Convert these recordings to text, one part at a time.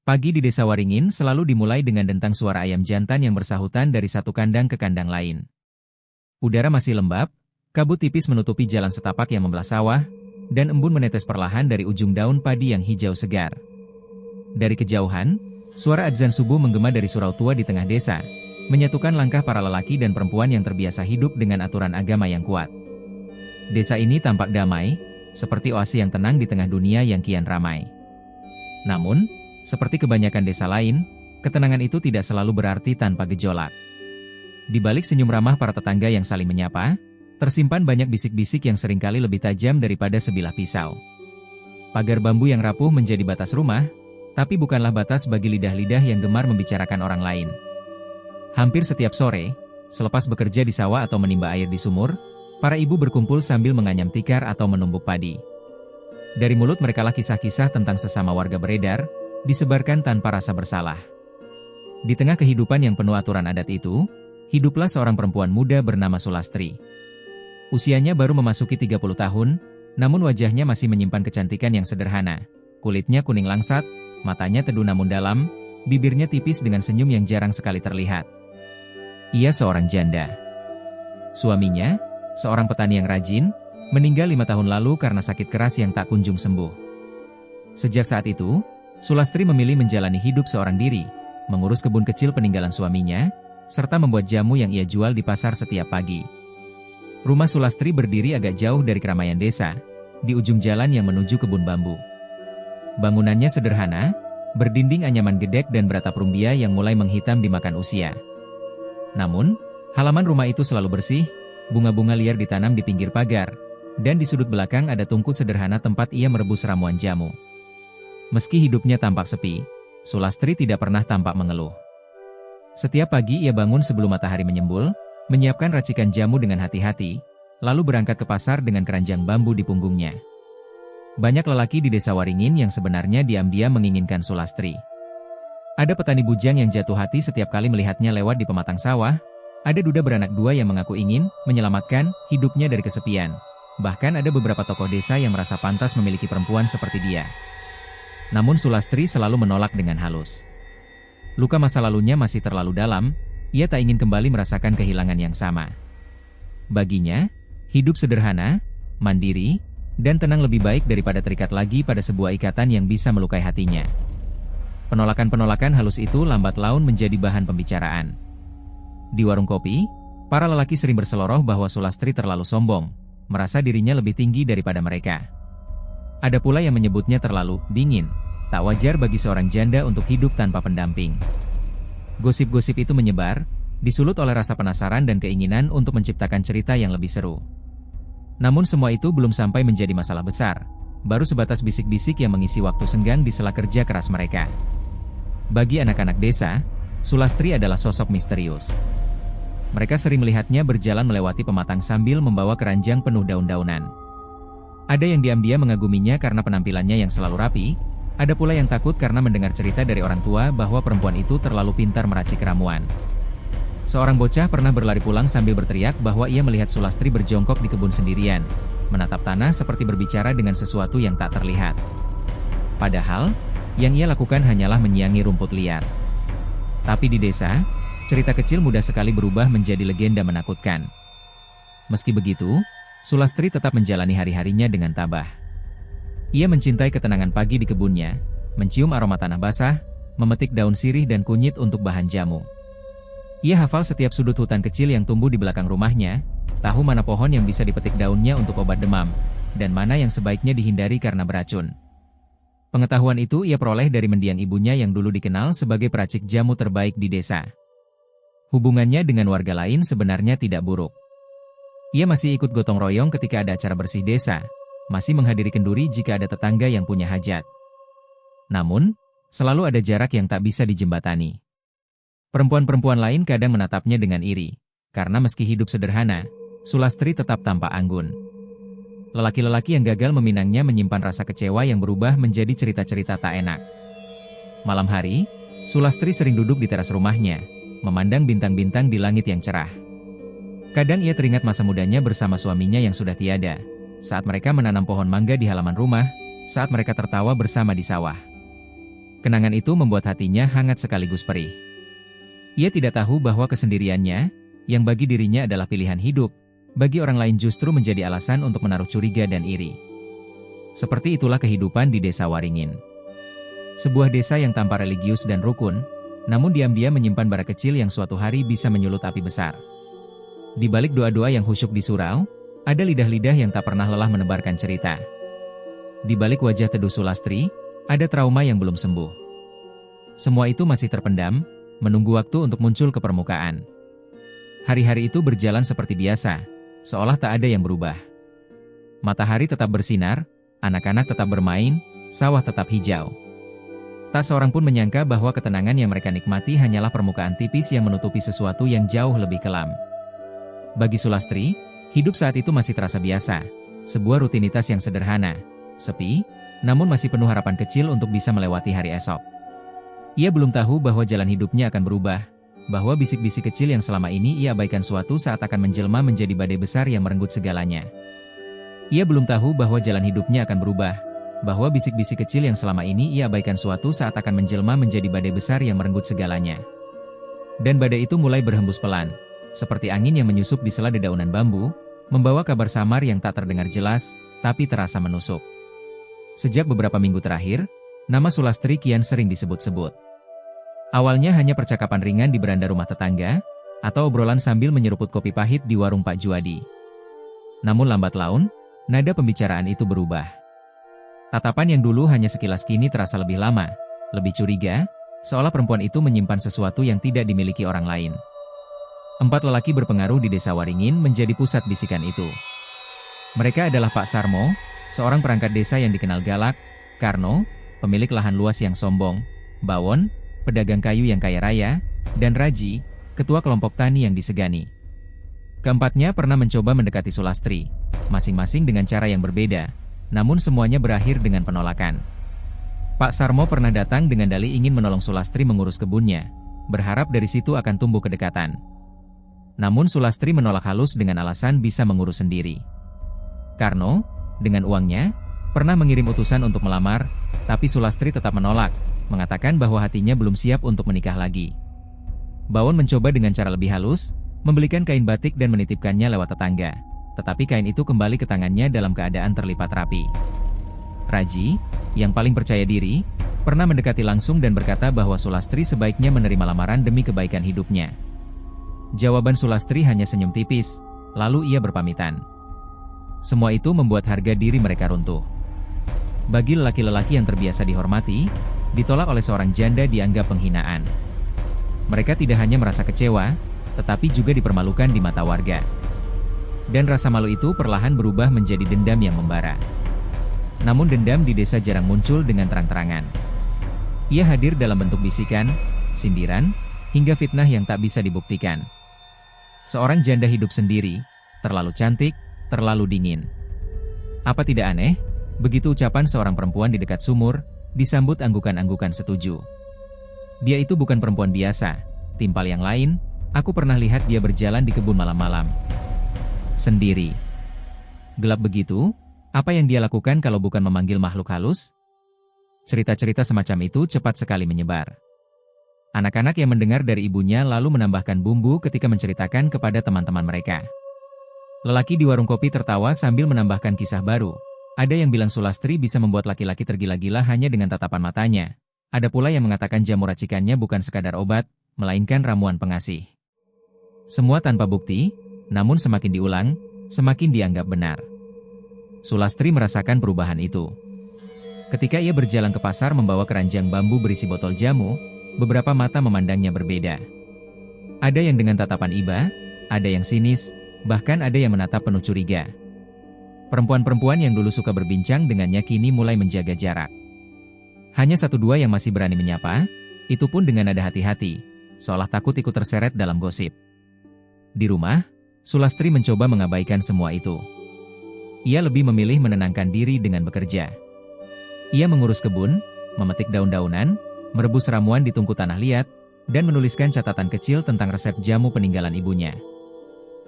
Pagi di Desa Waringin selalu dimulai dengan dentang suara ayam jantan yang bersahutan dari satu kandang ke kandang lain. Udara masih lembab, kabut tipis menutupi jalan setapak yang membelah sawah, dan embun menetes perlahan dari ujung daun padi yang hijau segar. Dari kejauhan, suara adzan subuh menggema dari surau tua di tengah desa, menyatukan langkah para lelaki dan perempuan yang terbiasa hidup dengan aturan agama yang kuat. Desa ini tampak damai, seperti oase yang tenang di tengah dunia yang kian ramai. Namun, seperti kebanyakan desa lain, ketenangan itu tidak selalu berarti tanpa gejolak. Di balik senyum ramah para tetangga yang saling menyapa, tersimpan banyak bisik-bisik yang seringkali lebih tajam daripada sebilah pisau. Pagar bambu yang rapuh menjadi batas rumah, tapi bukanlah batas bagi lidah-lidah yang gemar membicarakan orang lain. Hampir setiap sore, selepas bekerja di sawah atau menimba air di sumur, para ibu berkumpul sambil menganyam tikar atau menumbuk padi. Dari mulut merekalah kisah-kisah tentang sesama warga beredar, disebarkan tanpa rasa bersalah. Di tengah kehidupan yang penuh aturan adat itu, hiduplah seorang perempuan muda bernama Sulastri. Usianya baru memasuki 30 tahun, namun wajahnya masih menyimpan kecantikan yang sederhana. Kulitnya kuning langsat, matanya teduh namun dalam, bibirnya tipis dengan senyum yang jarang sekali terlihat. Ia seorang janda. Suaminya, seorang petani yang rajin, meninggal 5 tahun lalu karena sakit keras yang tak kunjung sembuh. Sejak saat itu, Sulastri memilih menjalani hidup seorang diri, mengurus kebun kecil peninggalan suaminya, serta membuat jamu yang ia jual di pasar setiap pagi. Rumah Sulastri berdiri agak jauh dari keramaian desa, di ujung jalan yang menuju kebun bambu. Bangunannya sederhana, berdinding anyaman gedek dan beratap rumbia yang mulai menghitam dimakan usia. Namun, halaman rumah itu selalu bersih, bunga-bunga liar ditanam di pinggir pagar, dan di sudut belakang ada tungku sederhana tempat ia merebus ramuan jamu. Meski hidupnya tampak sepi, Sulastri tidak pernah tampak mengeluh. Setiap pagi ia bangun sebelum matahari menyembul, menyiapkan racikan jamu dengan hati-hati, lalu berangkat ke pasar dengan keranjang bambu di punggungnya. Banyak lelaki di Desa Waringin yang sebenarnya diam-diam menginginkan Sulastri. Ada petani bujang yang jatuh hati setiap kali melihatnya lewat di pematang sawah, ada duda beranak dua yang mengaku ingin menyelamatkan hidupnya dari kesepian. Bahkan ada beberapa tokoh desa yang merasa pantas memiliki perempuan seperti dia. Namun Sulastri selalu menolak dengan halus. Luka masa lalunya masih terlalu dalam, ia tak ingin kembali merasakan kehilangan yang sama. Baginya, hidup sederhana, mandiri, dan tenang lebih baik daripada terikat lagi pada sebuah ikatan yang bisa melukai hatinya. Penolakan-penolakan halus itu lambat laun menjadi bahan pembicaraan. Di warung kopi, para lelaki sering berseloroh bahwa Sulastri terlalu sombong, merasa dirinya lebih tinggi daripada mereka. Ada pula yang menyebutnya terlalu dingin, tak wajar bagi seorang janda untuk hidup tanpa pendamping. Gosip-gosip itu menyebar, disulut oleh rasa penasaran dan keinginan untuk menciptakan cerita yang lebih seru. Namun semua itu belum sampai menjadi masalah besar, baru sebatas bisik-bisik yang mengisi waktu senggang di sela kerja keras mereka. Bagi anak-anak desa, Sulastri adalah sosok misterius. Mereka sering melihatnya berjalan melewati pematang sambil membawa keranjang penuh daun-daunan. Ada yang diam-diam mengaguminya karena penampilannya yang selalu rapi, ada pula yang takut karena mendengar cerita dari orang tua bahwa perempuan itu terlalu pintar meracik ramuan. Seorang bocah pernah berlari pulang sambil berteriak bahwa ia melihat Sulastri berjongkok di kebun sendirian, menatap tanah seperti berbicara dengan sesuatu yang tak terlihat. Padahal, yang ia lakukan hanyalah menyiangi rumput liar. Tapi di desa, cerita kecil mudah sekali berubah menjadi legenda menakutkan. Meski begitu, Sulastri tetap menjalani hari-harinya dengan tabah. Ia mencintai ketenangan pagi di kebunnya, mencium aroma tanah basah, memetik daun sirih dan kunyit untuk bahan jamu. Ia hafal setiap sudut hutan kecil yang tumbuh di belakang rumahnya, tahu mana pohon yang bisa dipetik daunnya untuk obat demam, dan mana yang sebaiknya dihindari karena beracun. Pengetahuan itu ia peroleh dari mendiang ibunya yang dulu dikenal sebagai peracik jamu terbaik di desa. Hubungannya dengan warga lain sebenarnya tidak buruk. Ia masih ikut gotong royong ketika ada acara bersih desa, masih menghadiri kenduri jika ada tetangga yang punya hajat. Namun, selalu ada jarak yang tak bisa dijembatani. Perempuan-perempuan lain kadang menatapnya dengan iri, karena meski hidup sederhana, Sulastri tetap tampak anggun. Lelaki-lelaki yang gagal meminangnya menyimpan rasa kecewa yang berubah menjadi cerita-cerita tak enak. Malam hari, Sulastri sering duduk di teras rumahnya, memandang bintang-bintang di langit yang cerah. Kadang ia teringat masa mudanya bersama suaminya yang sudah tiada, saat mereka menanam pohon mangga di halaman rumah, saat mereka tertawa bersama di sawah. Kenangan itu membuat hatinya hangat sekaligus perih. Ia tidak tahu bahwa kesendiriannya, yang bagi dirinya adalah pilihan hidup, bagi orang lain justru menjadi alasan untuk menaruh curiga dan iri. Seperti itulah kehidupan di Desa Waringin. Sebuah desa yang tanpa religius dan rukun, namun diam-diam menyimpan bara kecil yang suatu hari bisa menyulut api besar. Di balik doa-doa yang khusyuk di surau, ada lidah-lidah yang tak pernah lelah menebarkan cerita. Di balik wajah teduh Sulastri, ada trauma yang belum sembuh. Semua itu masih terpendam, menunggu waktu untuk muncul ke permukaan. Hari-hari itu berjalan seperti biasa, seolah tak ada yang berubah. Matahari tetap bersinar, anak-anak tetap bermain, sawah tetap hijau. Tak seorang pun menyangka bahwa ketenangan yang mereka nikmati hanyalah permukaan tipis yang menutupi sesuatu yang jauh lebih kelam. Bagi Sulastri, hidup saat itu masih terasa biasa, sebuah rutinitas yang sederhana, sepi, namun masih penuh harapan kecil untuk bisa melewati hari esok. Ia belum tahu bahwa jalan hidupnya akan berubah, bahwa bisik-bisik kecil yang selama ini ia abaikan suatu saat akan menjelma menjadi badai besar yang merenggut segalanya. Ia belum tahu bahwa jalan hidupnya akan berubah, bahwa bisik-bisik kecil yang selama ini ia abaikan suatu saat akan menjelma menjadi badai besar yang merenggut segalanya. Dan badai itu mulai berhembus pelan, seperti angin yang menyusup di sela dedaunan bambu, membawa kabar samar yang tak terdengar jelas, tapi terasa menusuk. Sejak beberapa minggu terakhir, nama Sulastri kian sering disebut-sebut. Awalnya hanya percakapan ringan di beranda rumah tetangga, atau obrolan sambil menyeruput kopi pahit di warung Pak Juadi. Namun lambat laun, nada pembicaraan itu berubah. Tatapan yang dulu hanya sekilas kini terasa lebih lama, lebih curiga, seolah perempuan itu menyimpan sesuatu yang tidak dimiliki orang lain. 4 lelaki berpengaruh di Desa Waringin menjadi pusat bisikan itu. Mereka adalah Pak Sarmo, seorang perangkat desa yang dikenal galak, Karno, pemilik lahan luas yang sombong, Bawon, pedagang kayu yang kaya raya, dan Raji, ketua kelompok tani yang disegani. Keempatnya pernah mencoba mendekati Sulastri, masing-masing dengan cara yang berbeda, namun semuanya berakhir dengan penolakan. Pak Sarmo pernah datang dengan dalih ingin menolong Sulastri mengurus kebunnya, berharap dari situ akan tumbuh kedekatan. Namun Sulastri menolak halus dengan alasan bisa mengurus sendiri. Karno, dengan uangnya, pernah mengirim utusan untuk melamar, tapi Sulastri tetap menolak, mengatakan bahwa hatinya belum siap untuk menikah lagi. Bawon mencoba dengan cara lebih halus, membelikan kain batik dan menitipkannya lewat tetangga, tetapi kain itu kembali ke tangannya dalam keadaan terlipat rapi. Raji, yang paling percaya diri, pernah mendekati langsung dan berkata bahwa Sulastri sebaiknya menerima lamaran demi kebaikan hidupnya. Jawaban Sulastri hanya senyum tipis, lalu ia berpamitan. Semua itu membuat harga diri mereka runtuh. Bagi lelaki-lelaki yang terbiasa dihormati, ditolak oleh seorang janda dianggap penghinaan. Mereka tidak hanya merasa kecewa, tetapi juga dipermalukan di mata warga. Dan rasa malu itu perlahan berubah menjadi dendam yang membara. Namun dendam di desa jarang muncul dengan terang-terangan. Ia hadir dalam bentuk bisikan, sindiran, hingga fitnah yang tak bisa dibuktikan. Seorang janda hidup sendiri, terlalu cantik, terlalu dingin. Apa tidak aneh, begitu ucapan seorang perempuan di dekat sumur, disambut anggukan-anggukan setuju. Dia itu bukan perempuan biasa, timpal yang lain, aku pernah lihat dia berjalan di kebun malam-malam. Sendiri. Gelap begitu, apa yang dia lakukan kalau bukan memanggil makhluk halus? Cerita-cerita semacam itu cepat sekali menyebar. Anak-anak yang mendengar dari ibunya lalu menambahkan bumbu ketika menceritakan kepada teman-teman mereka. Lelaki di warung kopi tertawa sambil menambahkan kisah baru. Ada yang bilang Sulastri bisa membuat laki-laki tergila-gila hanya dengan tatapan matanya. Ada pula yang mengatakan jamu racikannya bukan sekadar obat, melainkan ramuan pengasih. Semua tanpa bukti, namun semakin diulang, semakin dianggap benar. Sulastri merasakan perubahan itu. Ketika ia berjalan ke pasar membawa keranjang bambu berisi botol jamu, beberapa mata memandangnya berbeda. Ada yang dengan tatapan iba, ada yang sinis, bahkan ada yang menatap penuh curiga. Perempuan-perempuan yang dulu suka berbincang dengannya kini mulai menjaga jarak. Hanya 1-2 yang masih berani menyapa, itu pun dengan nada hati-hati, seolah takut ikut terseret dalam gosip. Di rumah, Sulastri mencoba mengabaikan semua itu. Ia lebih memilih menenangkan diri dengan bekerja. Ia mengurus kebun, memetik daun-daunan, merebus ramuan di tungku tanah liat, dan menuliskan catatan kecil tentang resep jamu peninggalan ibunya.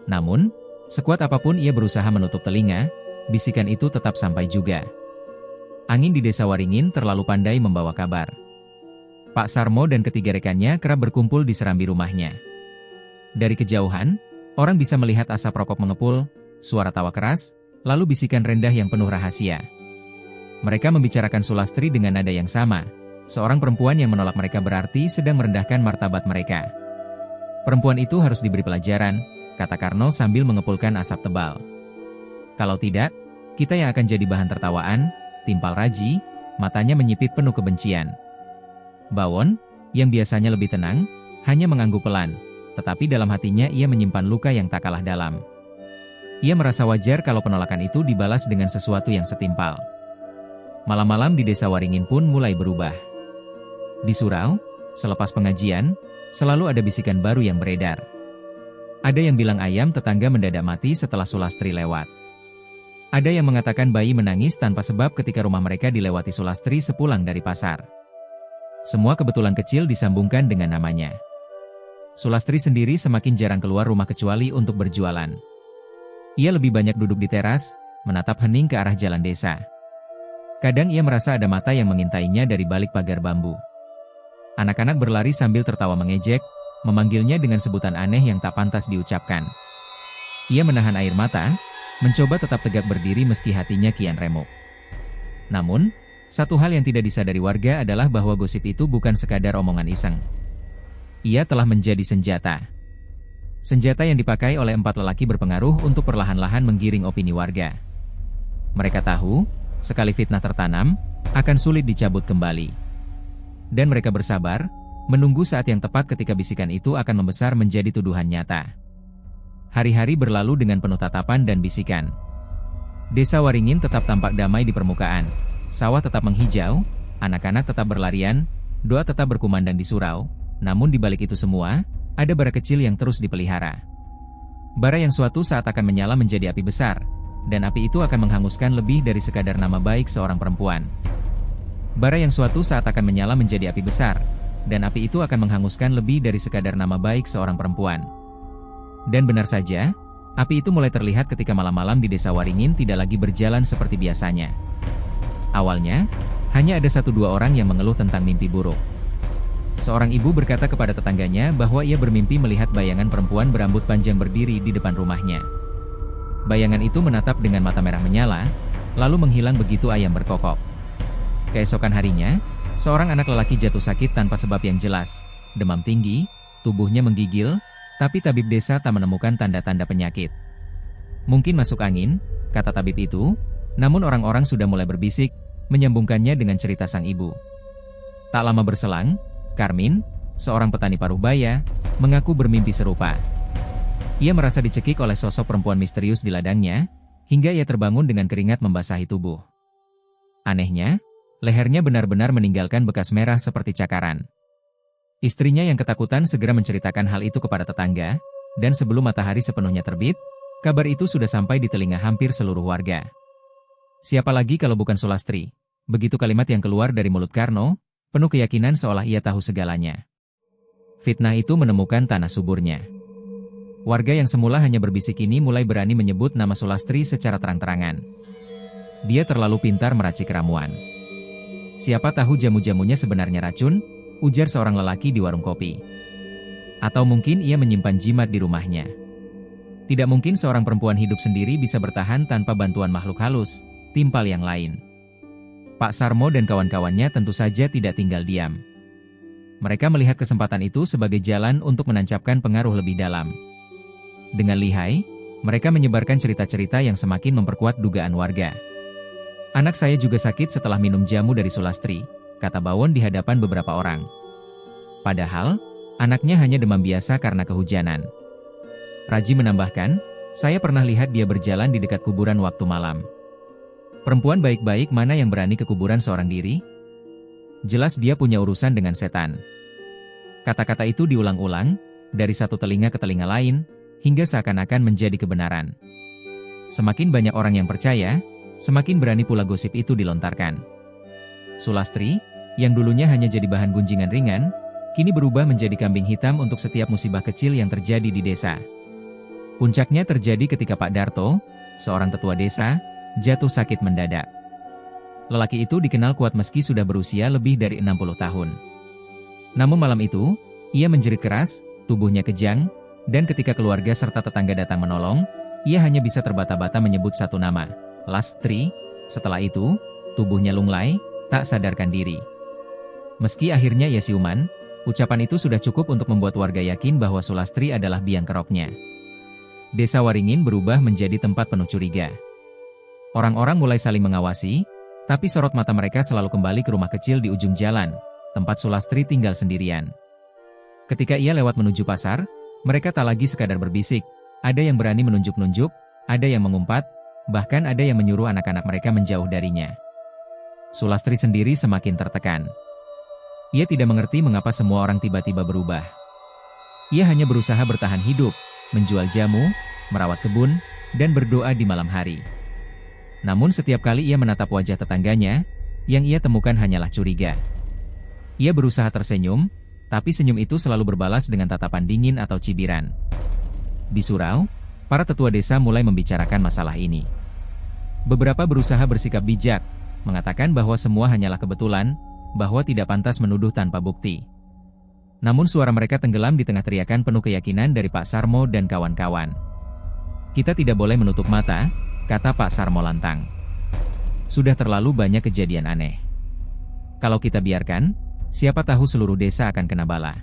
Namun, sekuat apapun ia berusaha menutup telinga, bisikan itu tetap sampai juga. Angin di Desa Waringin terlalu pandai membawa kabar. Pak Sarmo dan ketiga rekannya kerap berkumpul di serambi rumahnya. Dari kejauhan, orang bisa melihat asap rokok mengepul, suara tawa keras, lalu bisikan rendah yang penuh rahasia. Mereka membicarakan Sulastri dengan nada yang sama. Seorang perempuan yang menolak mereka berarti sedang merendahkan martabat mereka. Perempuan itu harus diberi pelajaran, kata Karno sambil mengepulkan asap tebal. Kalau tidak, kita yang akan jadi bahan tertawaan, timpal Raji, matanya menyipit penuh kebencian. Bawon, yang biasanya lebih tenang, hanya mengangguk pelan, tetapi dalam hatinya ia menyimpan luka yang tak kalah dalam. Ia merasa wajar kalau penolakan itu dibalas dengan sesuatu yang setimpal. Malam-malam di desa Waringin pun mulai berubah. Di surau, selepas pengajian, selalu ada bisikan baru yang beredar. Ada yang bilang ayam tetangga mendadak mati setelah Sulastri lewat. Ada yang mengatakan bayi menangis tanpa sebab ketika rumah mereka dilewati Sulastri sepulang dari pasar. Semua kebetulan kecil disambungkan dengan namanya. Sulastri sendiri semakin jarang keluar rumah kecuali untuk berjualan. Ia lebih banyak duduk di teras, menatap hening ke arah jalan desa. Kadang ia merasa ada mata yang mengintainya dari balik pagar bambu. Anak-anak berlari sambil tertawa mengejek, memanggilnya dengan sebutan aneh yang tak pantas diucapkan. Ia menahan air mata, mencoba tetap tegak berdiri meski hatinya kian remuk. Namun, satu hal yang tidak disadari warga adalah bahwa gosip itu bukan sekadar omongan iseng. Ia telah menjadi senjata. Senjata yang dipakai oleh 4 lelaki berpengaruh untuk perlahan-lahan menggiring opini warga. Mereka tahu, sekali fitnah tertanam, akan sulit dicabut kembali. Dan mereka bersabar, menunggu saat yang tepat ketika bisikan itu akan membesar menjadi tuduhan nyata. Hari-hari berlalu dengan penuh tatapan dan bisikan. Desa Waringin tetap tampak damai di permukaan. Sawah tetap menghijau, anak-anak tetap berlarian, doa tetap berkumandang di surau, namun di balik itu semua, ada bara kecil yang terus dipelihara. Bara yang suatu saat akan menyala menjadi api besar, dan api itu akan menghanguskan lebih dari sekadar nama baik seorang perempuan. Bara yang suatu saat akan menyala menjadi api besar, dan api itu akan menghanguskan lebih dari sekadar nama baik seorang perempuan. Dan benar saja, api itu mulai terlihat ketika malam-malam di desa Waringin tidak lagi berjalan seperti biasanya. Awalnya, hanya ada 1-2 orang yang mengeluh tentang mimpi buruk. Seorang ibu berkata kepada tetangganya bahwa ia bermimpi melihat bayangan perempuan berambut panjang berdiri di depan rumahnya. Bayangan itu menatap dengan mata merah menyala, lalu menghilang begitu ayam berkokok. Keesokan harinya, seorang anak lelaki jatuh sakit tanpa sebab yang jelas, demam tinggi, tubuhnya menggigil, tapi tabib desa tak menemukan tanda-tanda penyakit. Mungkin masuk angin, kata tabib itu, namun orang-orang sudah mulai berbisik, menyambungkannya dengan cerita sang ibu. Tak lama berselang, Karmin, seorang petani paruh baya, mengaku bermimpi serupa. Ia merasa dicekik oleh sosok perempuan misterius di ladangnya, hingga ia terbangun dengan keringat membasahi tubuh. Anehnya, lehernya benar-benar meninggalkan bekas merah seperti cakaran. Istrinya yang ketakutan segera menceritakan hal itu kepada tetangga, dan sebelum matahari sepenuhnya terbit, kabar itu sudah sampai di telinga hampir seluruh warga. Siapa lagi kalau bukan Sulastri? Begitu kalimat yang keluar dari mulut Karno, penuh keyakinan seolah ia tahu segalanya. Fitnah itu menemukan tanah suburnya. Warga yang semula hanya berbisik ini mulai berani menyebut nama Sulastri secara terang-terangan. Dia terlalu pintar meracik ramuan. Siapa tahu jamu-jamunya sebenarnya racun, ujar seorang lelaki di warung kopi. Atau mungkin ia menyimpan jimat di rumahnya. Tidak mungkin seorang perempuan hidup sendiri bisa bertahan tanpa bantuan makhluk halus, timpal yang lain. Pak Sarmo dan kawan-kawannya tentu saja tidak tinggal diam. Mereka melihat kesempatan itu sebagai jalan untuk menancapkan pengaruh lebih dalam. Dengan lihai, mereka menyebarkan cerita-cerita yang semakin memperkuat dugaan warga. Anak saya juga sakit setelah minum jamu dari Sulastri, kata Bawon di hadapan beberapa orang. Padahal, anaknya hanya demam biasa karena kehujanan. Raji menambahkan, saya pernah lihat dia berjalan di dekat kuburan waktu malam. Perempuan baik-baik mana yang berani ke kuburan seorang diri? Jelas dia punya urusan dengan setan. Kata-kata itu diulang-ulang, dari satu telinga ke telinga lain, hingga seakan-akan menjadi kebenaran. Semakin banyak orang yang percaya, semakin berani pula gosip itu dilontarkan. Sulastri, yang dulunya hanya jadi bahan gunjingan ringan, kini berubah menjadi kambing hitam untuk setiap musibah kecil yang terjadi di desa. Puncaknya terjadi ketika Pak Darto, seorang tetua desa, jatuh sakit mendadak. Lelaki itu dikenal kuat meski sudah berusia lebih dari 60 tahun. Namun malam itu, ia menjerit keras, tubuhnya kejang, dan ketika keluarga serta tetangga datang menolong, ia hanya bisa terbata-bata menyebut satu nama, Lastri. Setelah itu, tubuhnya lunglai, tak sadarkan diri. Meski akhirnya ia siuman, ucapan itu sudah cukup untuk membuat warga yakin bahwa Sulastri adalah biang keroknya. Desa Waringin berubah menjadi tempat penuh curiga. Orang-orang mulai saling mengawasi, tapi sorot mata mereka selalu kembali ke rumah kecil di ujung jalan, tempat Sulastri tinggal sendirian. Ketika ia lewat menuju pasar, mereka tak lagi sekadar berbisik, ada yang berani menunjuk-nunjuk, ada yang mengumpat, bahkan ada yang menyuruh anak-anak mereka menjauh darinya. Sulastri sendiri semakin tertekan. Ia tidak mengerti mengapa semua orang tiba-tiba berubah. Ia hanya berusaha bertahan hidup, menjual jamu, merawat kebun, dan berdoa di malam hari. Namun setiap kali ia menatap wajah tetangganya, yang ia temukan hanyalah curiga. Ia berusaha tersenyum, tapi senyum itu selalu berbalas dengan tatapan dingin atau cibiran. Di surau, para tetua desa mulai membicarakan masalah ini. Beberapa berusaha bersikap bijak, mengatakan bahwa semua hanyalah kebetulan, bahwa tidak pantas menuduh tanpa bukti. Namun suara mereka tenggelam di tengah teriakan penuh keyakinan dari Pak Sarmo dan kawan-kawan. Kita tidak boleh menutup mata, kata Pak Sarmo lantang. Sudah terlalu banyak kejadian aneh. Kalau kita biarkan, siapa tahu seluruh desa akan kena bala.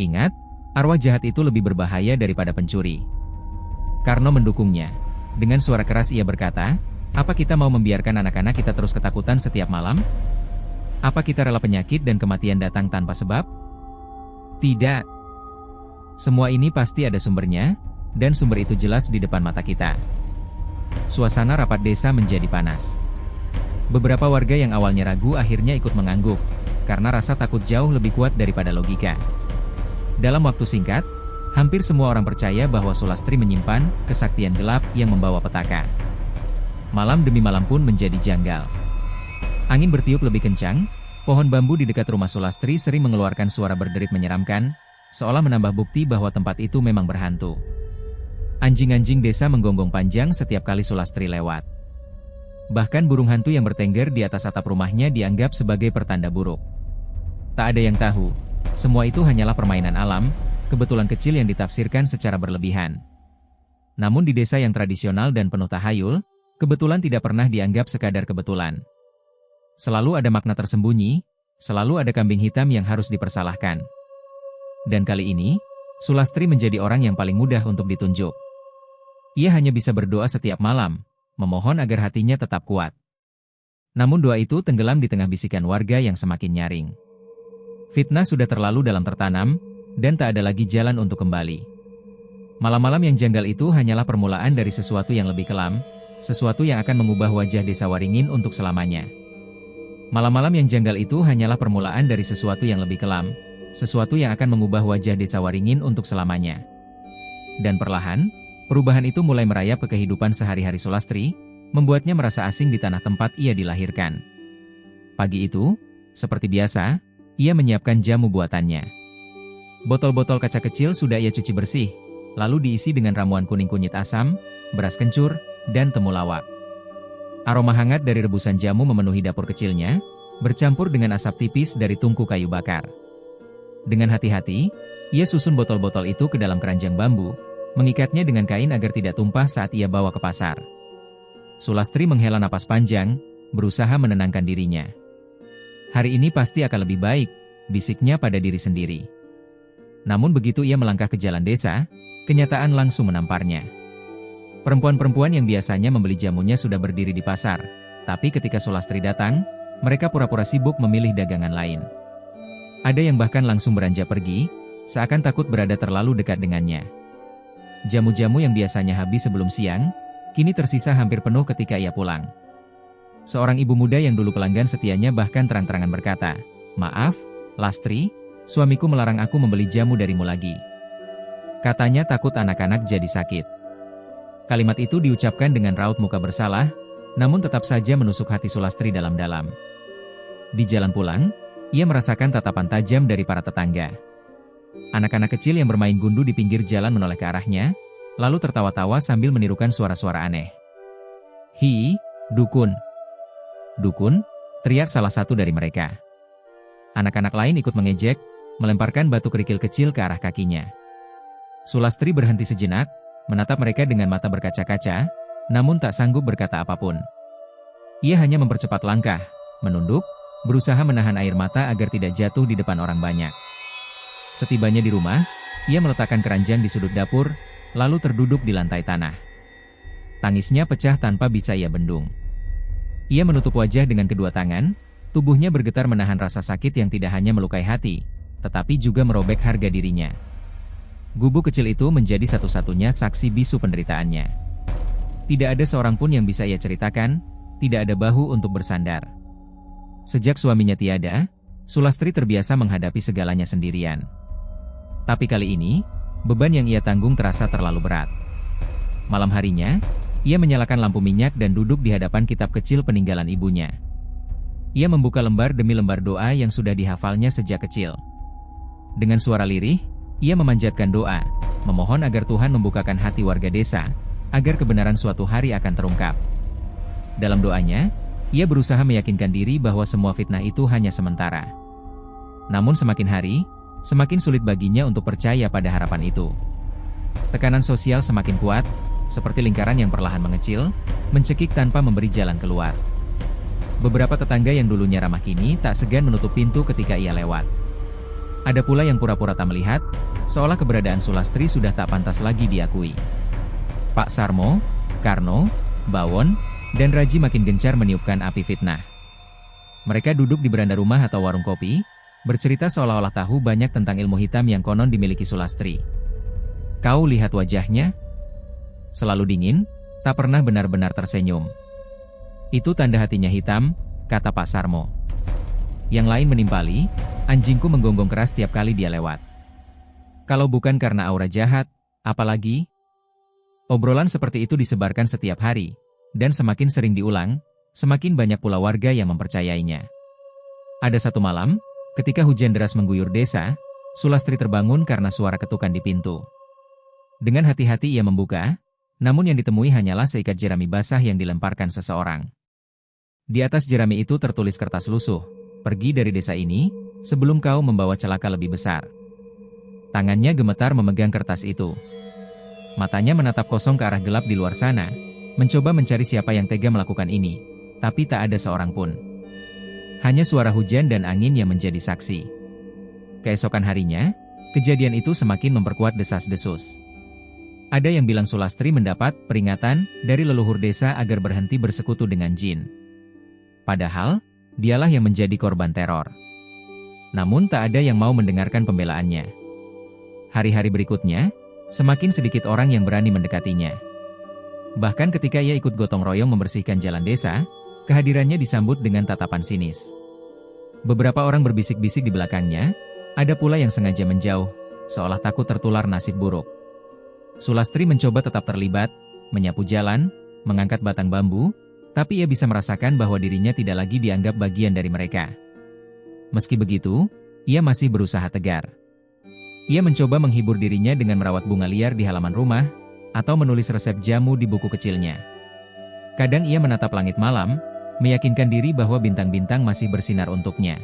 Ingat, arwah jahat itu lebih berbahaya daripada pencuri. Karno mendukungnya. Dengan suara keras ia berkata, apa kita mau membiarkan anak-anak kita terus ketakutan setiap malam? Apa kita rela penyakit dan kematian datang tanpa sebab? Tidak. Semua ini pasti ada sumbernya, dan sumber itu jelas di depan mata kita. Suasana rapat desa menjadi panas. Beberapa warga yang awalnya ragu akhirnya ikut mengangguk, karena rasa takut jauh lebih kuat daripada logika. Dalam waktu singkat, hampir semua orang percaya bahwa Sulastri menyimpan kesaktian gelap yang membawa petaka. Malam demi malam pun menjadi janggal. Angin bertiup lebih kencang, pohon bambu di dekat rumah Sulastri sering mengeluarkan suara berderit menyeramkan, seolah menambah bukti bahwa tempat itu memang berhantu. Anjing-anjing desa menggonggong panjang setiap kali Sulastri lewat. Bahkan burung hantu yang bertengger di atas atap rumahnya dianggap sebagai pertanda buruk. Tak ada yang tahu, semua itu hanyalah permainan alam, kebetulan kecil yang ditafsirkan secara berlebihan. Namun di desa yang tradisional dan penuh tahayul, kebetulan tidak pernah dianggap sekadar kebetulan. Selalu ada makna tersembunyi, selalu ada kambing hitam yang harus dipersalahkan. Dan kali ini, Sulastri menjadi orang yang paling mudah untuk ditunjuk. Ia hanya bisa berdoa setiap malam, memohon agar hatinya tetap kuat. Namun doa itu tenggelam di tengah bisikan warga yang semakin nyaring. Fitnah sudah terlalu dalam tertanam, dan tak ada lagi jalan untuk kembali. Malam-malam yang janggal itu hanyalah permulaan dari sesuatu yang lebih kelam, sesuatu yang akan mengubah wajah desa Waringin untuk selamanya. Malam-malam yang janggal itu hanyalah permulaan dari sesuatu yang lebih kelam, sesuatu yang akan mengubah wajah desa Waringin untuk selamanya. Dan perlahan, perubahan itu mulai merayap ke kehidupan sehari-hari Sulastri, membuatnya merasa asing di tanah tempat ia dilahirkan. Pagi itu, seperti biasa, ia menyiapkan jamu buatannya. Botol-botol kaca kecil sudah ia cuci bersih, lalu diisi dengan ramuan kuning kunyit asam, beras kencur, dan temulawak. Aroma hangat dari rebusan jamu memenuhi dapur kecilnya, bercampur dengan asap tipis dari tungku kayu bakar. Dengan hati-hati, ia susun botol-botol itu ke dalam keranjang bambu, mengikatnya dengan kain agar tidak tumpah saat ia bawa ke pasar. Sulastri menghela napas panjang, berusaha menenangkan dirinya. Hari ini pasti akan lebih baik, bisiknya pada diri sendiri. Namun begitu ia melangkah ke jalan desa, kenyataan langsung menamparnya. Perempuan-perempuan yang biasanya membeli jamunya sudah berdiri di pasar, tapi ketika Sulastri datang, mereka pura-pura sibuk memilih dagangan lain. Ada yang bahkan langsung beranjak pergi, seakan takut berada terlalu dekat dengannya. Jamu-jamu yang biasanya habis sebelum siang, kini tersisa hampir penuh ketika ia pulang. Seorang ibu muda yang dulu pelanggan setianya bahkan terang-terangan berkata, "Maaf, Lastri, suamiku melarang aku membeli jamu darimu lagi. Katanya takut anak-anak jadi sakit." Kalimat itu diucapkan dengan raut muka bersalah, namun tetap saja menusuk hati Sulastri dalam-dalam. Di jalan pulang, ia merasakan tatapan tajam dari para tetangga. Anak-anak kecil yang bermain gundu di pinggir jalan menoleh ke arahnya, lalu tertawa-tawa sambil menirukan suara-suara aneh. "Hi, dukun! Dukun!" teriak salah satu dari mereka. Anak-anak lain ikut mengejek, melemparkan batu kerikil kecil ke arah kakinya. Sulastri berhenti sejenak, menatap mereka dengan mata berkaca-kaca, namun tak sanggup berkata apapun. Ia hanya mempercepat langkah, menunduk, berusaha menahan air mata agar tidak jatuh di depan orang banyak. Setibanya di rumah, ia meletakkan keranjang di sudut dapur, lalu terduduk di lantai tanah. Tangisnya pecah tanpa bisa ia bendung. Ia menutup wajah dengan kedua tangan, tubuhnya bergetar menahan rasa sakit yang tidak hanya melukai hati, tetapi juga merobek harga dirinya. Gubuk kecil itu menjadi satu-satunya saksi bisu penderitaannya. Tidak ada seorang pun yang bisa ia ceritakan, tidak ada bahu untuk bersandar. Sejak suaminya tiada, Sulastri terbiasa menghadapi segalanya sendirian. Tapi kali ini, beban yang ia tanggung terasa terlalu berat. Malam harinya, ia menyalakan lampu minyak dan duduk di hadapan kitab kecil peninggalan ibunya. Ia membuka lembar demi lembar doa yang sudah dihafalnya sejak kecil. Dengan suara lirih, ia memanjatkan doa, memohon agar Tuhan membukakan hati warga desa, agar kebenaran suatu hari akan terungkap. Dalam doanya, ia berusaha meyakinkan diri bahwa semua fitnah itu hanya sementara. Namun semakin hari, semakin sulit baginya untuk percaya pada harapan itu. Tekanan sosial semakin kuat, seperti lingkaran yang perlahan mengecil, mencekik tanpa memberi jalan keluar. Beberapa tetangga yang dulunya ramah kini tak segan menutup pintu ketika ia lewat. Ada pula yang pura-pura tak melihat, seolah keberadaan Sulastri sudah tak pantas lagi diakui. Pak Sarmo, Karno, Bawon, dan Raji makin gencar meniupkan api fitnah. Mereka duduk di beranda rumah atau warung kopi, bercerita seolah-olah tahu banyak tentang ilmu hitam yang konon dimiliki Sulastri. Kau lihat wajahnya? Selalu dingin, tak pernah benar-benar tersenyum. Itu tanda hatinya hitam, kata Pak Sarmo. Yang lain menimpali, anjingku menggonggong keras tiap kali dia lewat. Kalau bukan karena aura jahat, apalagi? Obrolan seperti itu disebarkan setiap hari, dan semakin sering diulang, semakin banyak pula warga yang mempercayainya. Ada satu malam, ketika hujan deras mengguyur desa, Sulastri terbangun karena suara ketukan di pintu. Dengan hati-hati ia membuka, namun yang ditemui hanyalah seikat jerami basah yang dilemparkan seseorang. Di atas jerami itu tertulis kertas lusuh, "Pergi dari desa ini, sebelum kau membawa celaka lebih besar." Tangannya gemetar memegang kertas itu. Matanya menatap kosong ke arah gelap di luar sana, mencoba mencari siapa yang tega melakukan ini, tapi tak ada seorang pun. Hanya suara hujan dan angin yang menjadi saksi. Keesokan harinya, kejadian itu semakin memperkuat desas-desus. Ada yang bilang Sulastri mendapat peringatan dari leluhur desa agar berhenti bersekutu dengan jin. Padahal, dialah yang menjadi korban teror. Namun tak ada yang mau mendengarkan pembelaannya. Hari-hari berikutnya, semakin sedikit orang yang berani mendekatinya. Bahkan ketika ia ikut gotong royong membersihkan jalan desa, kehadirannya disambut dengan tatapan sinis. Beberapa orang berbisik-bisik di belakangnya, ada pula yang sengaja menjauh, seolah takut tertular nasib buruk. Sulastri mencoba tetap terlibat, menyapu jalan, mengangkat batang bambu, tapi ia bisa merasakan bahwa dirinya tidak lagi dianggap bagian dari mereka. Meski begitu, ia masih berusaha tegar. Ia mencoba menghibur dirinya dengan merawat bunga liar di halaman rumah, atau menulis resep jamu di buku kecilnya. Kadang ia menatap langit malam, meyakinkan diri bahwa bintang-bintang masih bersinar untuknya.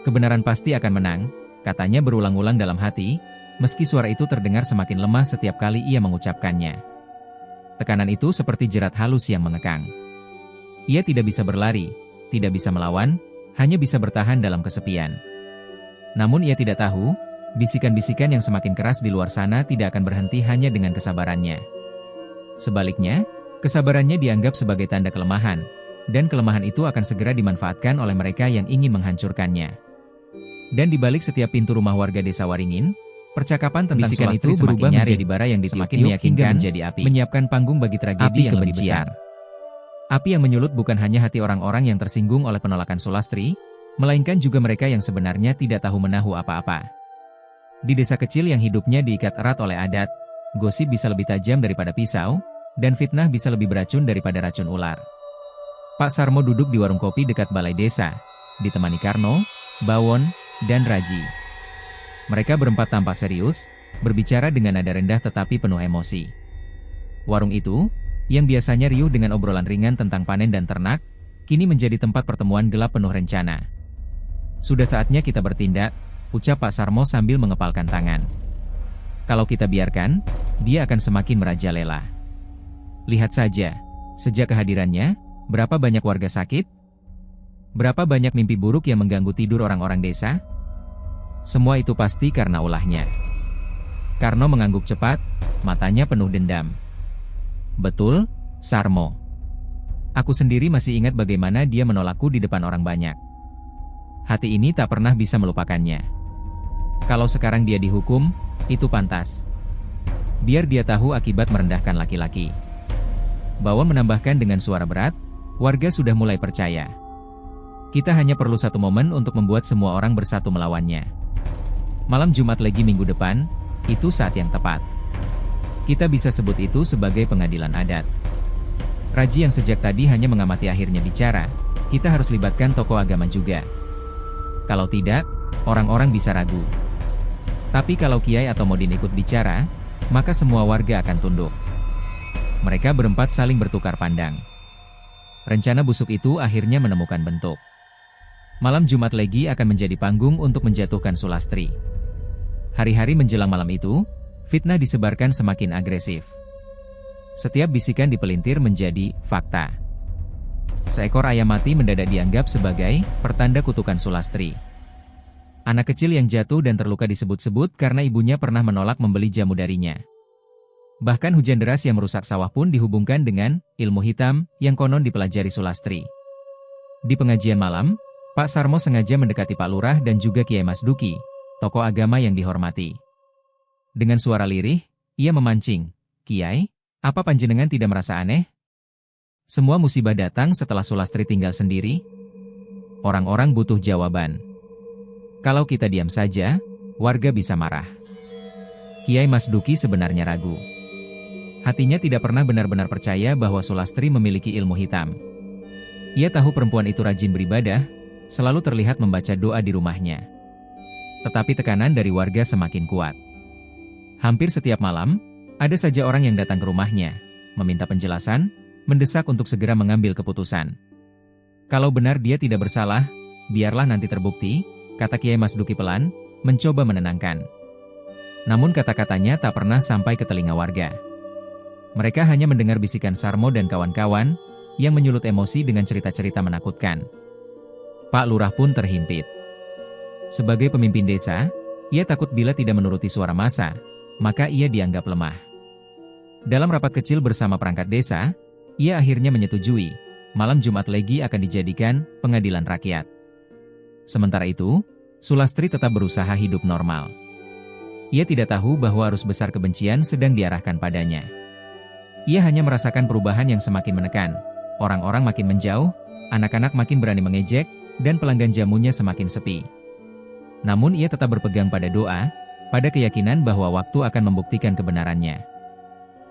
Kebenaran pasti akan menang, katanya berulang-ulang dalam hati, meski suara itu terdengar semakin lemah setiap kali ia mengucapkannya. Tekanan itu seperti jerat halus yang mengekang. Ia tidak bisa berlari, tidak bisa melawan, hanya bisa bertahan dalam kesepian. Namun ia tidak tahu, bisikan-bisikan yang semakin keras di luar sana tidak akan berhenti hanya dengan kesabarannya. Sebaliknya, kesabarannya dianggap sebagai tanda kelemahan, dan kelemahan itu akan segera dimanfaatkan oleh mereka yang ingin menghancurkannya. Dan di balik setiap pintu rumah warga desa Waringin, percakapan tentang bisikan itu berubah menjadi bara yang ditiup-tiup hingga menjadi api, menyiapkan panggung bagi tragedi yang lebih besar. Api yang menyulut bukan hanya hati orang-orang yang tersinggung oleh penolakan Sulastri, melainkan juga mereka yang sebenarnya tidak tahu menahu apa-apa. Di desa kecil yang hidupnya diikat erat oleh adat, gosip bisa lebih tajam daripada pisau, dan fitnah bisa lebih beracun daripada racun ular. Pak Sarmo duduk di warung kopi dekat balai desa, ditemani Karno, Bawon, dan Raji. Mereka berempat tampak serius, berbicara dengan nada rendah tetapi penuh emosi. Warung itu, yang biasanya riuh dengan obrolan ringan tentang panen dan ternak, kini menjadi tempat pertemuan gelap penuh rencana. Sudah saatnya kita bertindak, ucap Pak Sarmo sambil mengepalkan tangan. Kalau kita biarkan, dia akan semakin merajalela. Lihat saja, sejak kehadirannya, berapa banyak warga sakit? Berapa banyak mimpi buruk yang mengganggu tidur orang-orang desa? Semua itu pasti karena ulahnya. Karno mengangguk cepat, matanya penuh dendam. Betul, Sarmo. Aku sendiri masih ingat bagaimana dia menolakku di depan orang banyak. Hati ini tak pernah bisa melupakannya. Kalau sekarang dia dihukum, itu pantas. Biar dia tahu akibat merendahkan laki-laki. Bawa menambahkan dengan suara berat, warga sudah mulai percaya. Kita hanya perlu satu momen untuk membuat semua orang bersatu melawannya. Malam Jumat Legi minggu depan, itu saat yang tepat. Kita bisa sebut itu sebagai pengadilan adat. Raji yang sejak tadi hanya mengamati akhirnya bicara, kita harus libatkan tokoh agama juga. Kalau tidak, orang-orang bisa ragu. Tapi kalau Kiai atau Modin ikut bicara, maka semua warga akan tunduk. Mereka berempat saling bertukar pandang. Rencana busuk itu akhirnya menemukan bentuk. Malam Jumat Legi akan menjadi panggung untuk menjatuhkan Sulastri. Hari-hari menjelang malam itu, fitnah disebarkan semakin agresif. Setiap bisikan dipelintir menjadi fakta. Seekor ayam mati mendadak dianggap sebagai pertanda kutukan Sulastri. Anak kecil yang jatuh dan terluka disebut-sebut karena ibunya pernah menolak membeli jamu darinya. Bahkan hujan deras yang merusak sawah pun dihubungkan dengan ilmu hitam yang konon dipelajari Sulastri. Di pengajian malam, Pak Sarmo sengaja mendekati Pak Lurah dan juga Kiai Mas Duki, tokoh agama yang dihormati. Dengan suara lirih, ia memancing, "Kiai, apa panjenengan tidak merasa aneh? Semua musibah datang setelah Sulastri tinggal sendiri?" Orang-orang butuh jawaban. Kalau kita diam saja, warga bisa marah. Kiai Mas Duki sebenarnya ragu. Hatinya tidak pernah benar-benar percaya bahwa Sulastri memiliki ilmu hitam. Ia tahu perempuan itu rajin beribadah, selalu terlihat membaca doa di rumahnya. Tetapi tekanan dari warga semakin kuat. Hampir setiap malam, ada saja orang yang datang ke rumahnya, meminta penjelasan, mendesak untuk segera mengambil keputusan. Kalau benar dia tidak bersalah, biarlah nanti terbukti, kata Kiai Mas Duki pelan, mencoba menenangkan. Namun kata-katanya tak pernah sampai ke telinga warga. Mereka hanya mendengar bisikan Sarmo dan kawan-kawan, yang menyulut emosi dengan cerita-cerita menakutkan. Pak Lurah pun terhimpit. Sebagai pemimpin desa, ia takut bila tidak menuruti suara massa, maka ia dianggap lemah. Dalam rapat kecil bersama perangkat desa, ia akhirnya menyetujui, malam Jumat Legi akan dijadikan pengadilan rakyat. Sementara itu, Sulastri tetap berusaha hidup normal. Ia tidak tahu bahwa arus besar kebencian sedang diarahkan padanya. Ia hanya merasakan perubahan yang semakin menekan. Orang-orang makin menjauh, anak-anak makin berani mengejek, dan pelanggan jamunya semakin sepi. Namun ia tetap berpegang pada doa, pada keyakinan bahwa waktu akan membuktikan kebenarannya.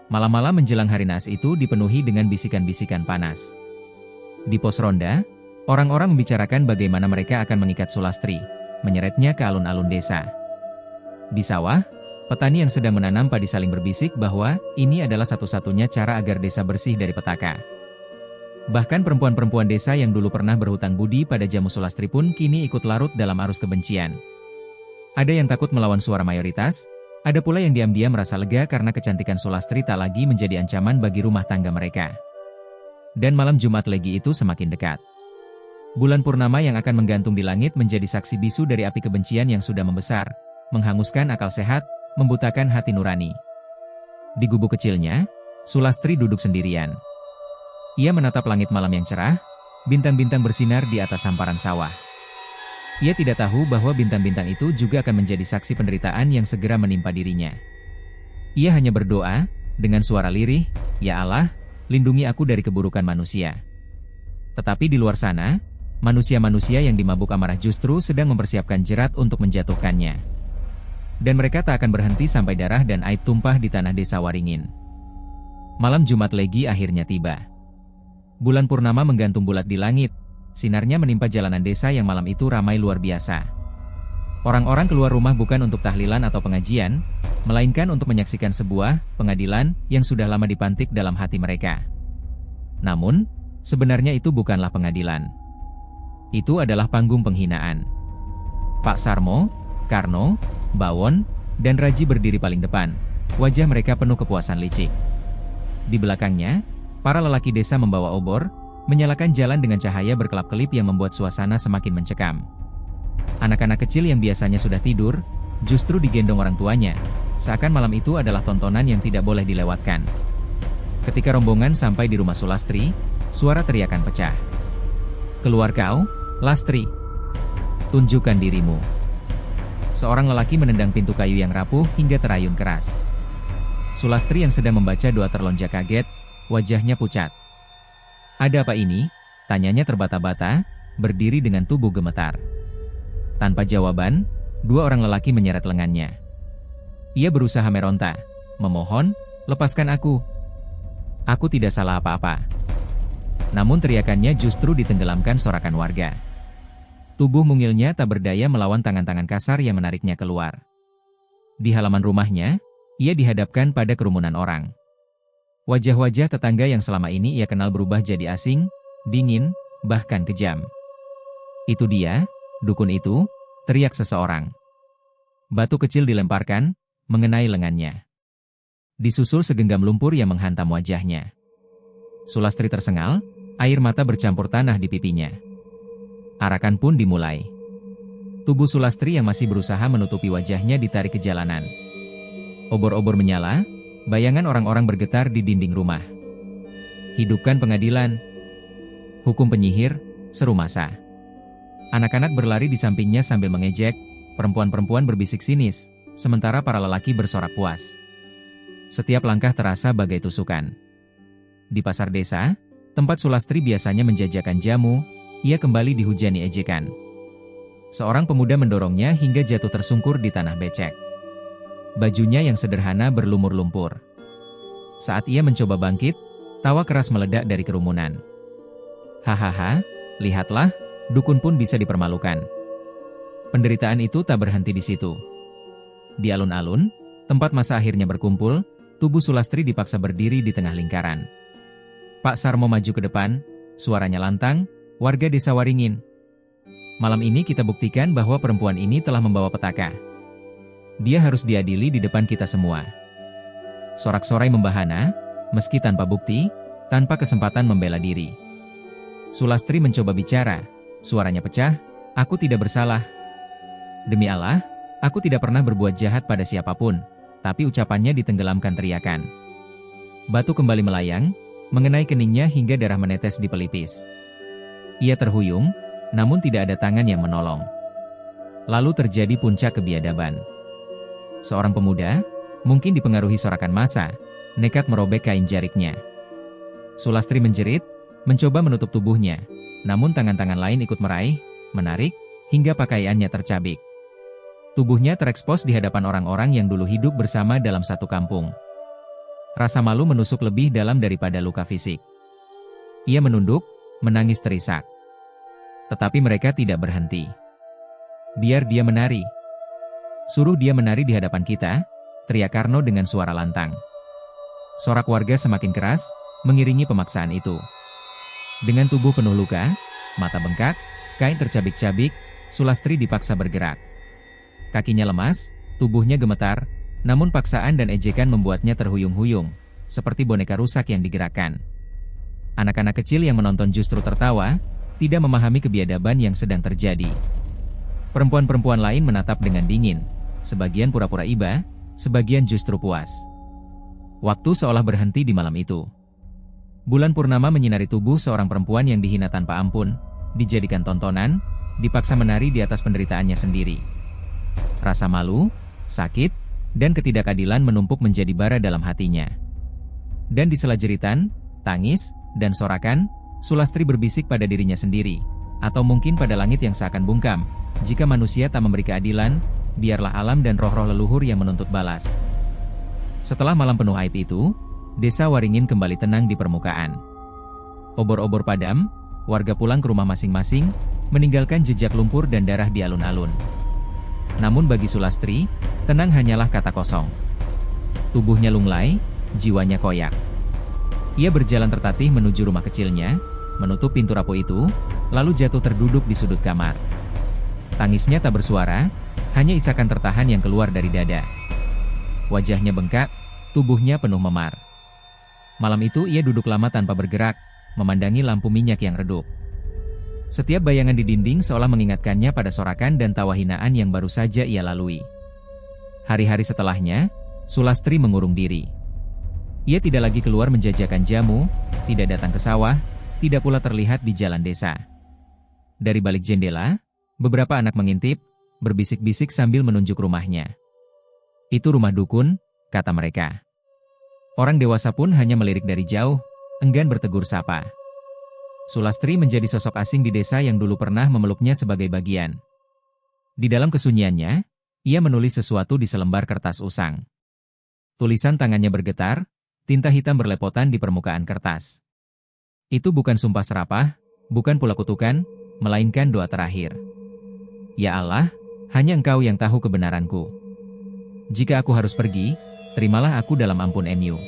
Malam-malam menjelang hari naas itu dipenuhi dengan bisikan-bisikan panas. Di pos ronda, orang-orang membicarakan bagaimana mereka akan mengikat Sulastri, menyeretnya ke alun-alun desa. Di sawah, petani yang sedang menanam padi saling berbisik bahwa ini adalah satu-satunya cara agar desa bersih dari petaka. Bahkan perempuan-perempuan desa yang dulu pernah berhutang budi pada jamu Sulastri pun kini ikut larut dalam arus kebencian. Ada yang takut melawan suara mayoritas, ada pula yang diam-diam merasa lega karena kecantikan Sulastri tak lagi menjadi ancaman bagi rumah tangga mereka. Dan malam Jumat Legi itu semakin dekat. Bulan purnama yang akan menggantung di langit menjadi saksi bisu dari api kebencian yang sudah membesar, menghanguskan akal sehat, membutakan hati nurani. Di gubuk kecilnya, Sulastri duduk sendirian. Ia menatap langit malam yang cerah, bintang-bintang bersinar di atas hamparan sawah. Ia tidak tahu bahwa bintang-bintang itu juga akan menjadi saksi penderitaan yang segera menimpa dirinya. Ia hanya berdoa, dengan suara lirih, "Ya Allah, lindungi aku dari keburukan manusia." Tetapi di luar sana, manusia-manusia yang dimabuk amarah justru sedang mempersiapkan jerat untuk menjatuhkannya. Dan mereka tak akan berhenti sampai darah dan aib tumpah di tanah desa Waringin. Malam Jumat Legi akhirnya tiba. Bulan purnama menggantung bulat di langit. Sinarnya menimpa jalanan desa yang malam itu ramai luar biasa. Orang-orang keluar rumah bukan untuk tahlilan atau pengajian, melainkan untuk menyaksikan sebuah pengadilan yang sudah lama dipantik dalam hati mereka. Namun, sebenarnya itu bukanlah pengadilan. Itu adalah panggung penghinaan. Pak Sarmo, Karno, Bawon, dan Raji berdiri paling depan. Wajah mereka penuh kepuasan licik. Di belakangnya, para lelaki desa membawa obor, menyalakan jalan dengan cahaya berkelap-kelip yang membuat suasana semakin mencekam. Anak-anak kecil yang biasanya sudah tidur, justru digendong orang tuanya, seakan malam itu adalah tontonan yang tidak boleh dilewatkan. Ketika rombongan sampai di rumah Sulastri, suara teriakan pecah. "Keluar kau, Lastri! Tunjukkan dirimu!" Seorang lelaki menendang pintu kayu yang rapuh hingga terayun keras. Sulastri yang sedang membaca doa terlonjak kaget, wajahnya pucat. "Ada apa ini?" tanyanya terbata-bata, berdiri dengan tubuh gemetar. Tanpa jawaban, dua orang lelaki menyeret lengannya. Ia berusaha meronta, memohon, "Lepaskan aku. Aku tidak salah apa-apa." Namun teriakannya justru ditenggelamkan sorakan warga. Tubuh mungilnya tak berdaya melawan tangan-tangan kasar yang menariknya keluar. Di halaman rumahnya, ia dihadapkan pada kerumunan orang. Wajah-wajah tetangga yang selama ini ia kenal berubah jadi asing, dingin, bahkan kejam. "Itu dia, dukun itu!" teriak seseorang. Batu kecil dilemparkan, mengenai lengannya. Disusul segenggam lumpur yang menghantam wajahnya. Sulastri tersengal, air mata bercampur tanah di pipinya. Arakan pun dimulai. Tubuh Sulastri yang masih berusaha menutupi wajahnya ditarik ke jalanan. Obor-obor menyala, bayangan orang-orang bergetar di dinding rumah. "Hidupkan pengadilan! Hukum penyihir!" seru massa. Anak-anak berlari di sampingnya sambil mengejek, perempuan-perempuan berbisik sinis, sementara para lelaki bersorak puas. Setiap langkah terasa bagai tusukan. Di pasar desa, tempat Sulastri biasanya menjajakan jamu, ia kembali dihujani ejekan. Seorang pemuda mendorongnya hingga jatuh tersungkur di tanah becek. Bajunya yang sederhana berlumur lumpur. Saat ia mencoba bangkit, tawa keras meledak dari kerumunan. "Hahaha, lihatlah, dukun pun bisa dipermalukan." Penderitaan itu tak berhenti di situ. Di alun-alun, tempat masa akhirnya berkumpul, tubuh Sulastri dipaksa berdiri di tengah lingkaran. Pak Sarmo maju ke depan, suaranya lantang, "Warga desa Waringin. Malam ini kita buktikan bahwa perempuan ini telah membawa petaka. Dia harus diadili di depan kita semua." Sorak-sorai membahana, meski tanpa bukti, tanpa kesempatan membela diri. Sulastri mencoba bicara, suaranya pecah, "Aku tidak bersalah. Demi Allah, aku tidak pernah berbuat jahat pada siapapun." Tapi ucapannya ditenggelamkan teriakan. Batu kembali melayang, mengenai keningnya hingga darah menetes di pelipis. Ia terhuyung, namun tidak ada tangan yang menolong. Lalu terjadi puncak kebiadaban. Seorang pemuda, mungkin dipengaruhi sorakan massa, nekat merobek kain jariknya. Sulastri menjerit, mencoba menutup tubuhnya, namun tangan-tangan lain ikut meraih, menarik, hingga pakaiannya tercabik. Tubuhnya terekspos di hadapan orang-orang yang dulu hidup bersama dalam satu kampung. Rasa malu menusuk lebih dalam daripada luka fisik. Ia menunduk, menangis terisak. Tetapi mereka tidak berhenti. "Biar dia menari. Suruh dia menari di hadapan kita," teriak Karno dengan suara lantang. Sorak warga semakin keras, mengiringi pemaksaan itu. Dengan tubuh penuh luka, mata bengkak, kain tercabik-cabik, Sulastri dipaksa bergerak. Kakinya lemas, tubuhnya gemetar, namun paksaan dan ejekan membuatnya terhuyung-huyung, seperti boneka rusak yang digerakkan. Anak-anak kecil yang menonton justru tertawa, tidak memahami kebiadaban yang sedang terjadi. Perempuan-perempuan lain menatap dengan dingin, sebagian pura-pura iba, sebagian justru puas. Waktu seolah berhenti di malam itu. Bulan purnama menyinari tubuh seorang perempuan yang dihina tanpa ampun, dijadikan tontonan, dipaksa menari di atas penderitaannya sendiri. Rasa malu, sakit, dan ketidakadilan menumpuk menjadi bara dalam hatinya. Dan di sela jeritan, tangis, dan sorakan, Sulastri berbisik pada dirinya sendiri, atau mungkin pada langit yang seakan bungkam, "Jika manusia tak memberi keadilan, biarlah alam dan roh-roh leluhur yang menuntut balas." Setelah malam penuh aib itu, desa Waringin kembali tenang di permukaan. Obor-obor padam, warga pulang ke rumah masing-masing, meninggalkan jejak lumpur dan darah di alun-alun. Namun bagi Sulastri, tenang hanyalah kata kosong. Tubuhnya lunglai, jiwanya koyak. Ia berjalan tertatih menuju rumah kecilnya, menutup pintu rapuh itu, lalu jatuh terduduk di sudut kamar. Tangisnya tak bersuara, hanya isakan tertahan yang keluar dari dada. Wajahnya bengkak, tubuhnya penuh memar. Malam itu ia duduk lama tanpa bergerak, memandangi lampu minyak yang redup. Setiap bayangan di dinding seolah mengingatkannya pada sorakan dan tawa hinaan yang baru saja ia lalui. Hari-hari setelahnya, Sulastri mengurung diri. Ia tidak lagi keluar menjajakan jamu, tidak datang ke sawah, tidak pula terlihat di jalan desa. Dari balik jendela, beberapa anak mengintip, berbisik-bisik sambil menunjuk rumahnya. Itu rumah dukun, kata mereka. Orang dewasa pun hanya melirik dari jauh, enggan bertegur sapa. Sulastri menjadi sosok asing di desa yang dulu pernah memeluknya sebagai bagian. Di dalam kesunyiannya, ia menulis sesuatu di selembar kertas usang. Tulisan tangannya bergetar, tinta hitam berlepotan di permukaan kertas. Itu bukan sumpah serapah, bukan pula kutukan, melainkan doa terakhir. Ya Allah, hanya Engkau yang tahu kebenaranku. Jika aku harus pergi, terimalah aku dalam ampun MU.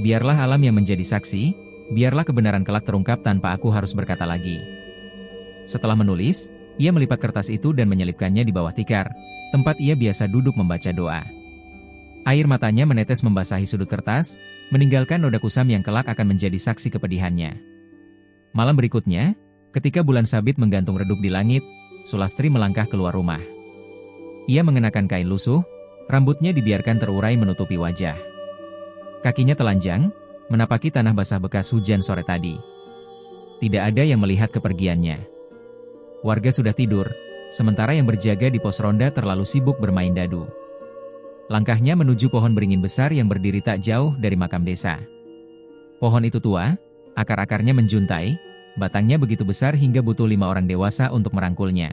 Biarlah alam yang menjadi saksi, biarlah kebenaran kelak terungkap tanpa aku harus berkata lagi. Setelah menulis, ia melipat kertas itu dan menyelipkannya di bawah tikar, tempat ia biasa duduk membaca doa. Air matanya menetes membasahi sudut kertas, meninggalkan noda kusam yang kelak akan menjadi saksi kepedihannya. Malam berikutnya, ketika bulan sabit menggantung redup di langit, Sulastri melangkah keluar rumah. Ia mengenakan kain lusuh, rambutnya dibiarkan terurai menutupi wajah. Kakinya telanjang, menapaki tanah basah bekas hujan sore tadi. Tidak ada yang melihat kepergiannya. Warga sudah tidur, sementara yang berjaga di pos ronda terlalu sibuk bermain dadu. Langkahnya menuju pohon beringin besar yang berdiri tak jauh dari makam desa. Pohon itu tua, akar-akarnya menjuntai, batangnya begitu besar hingga butuh 5 orang dewasa untuk merangkulnya.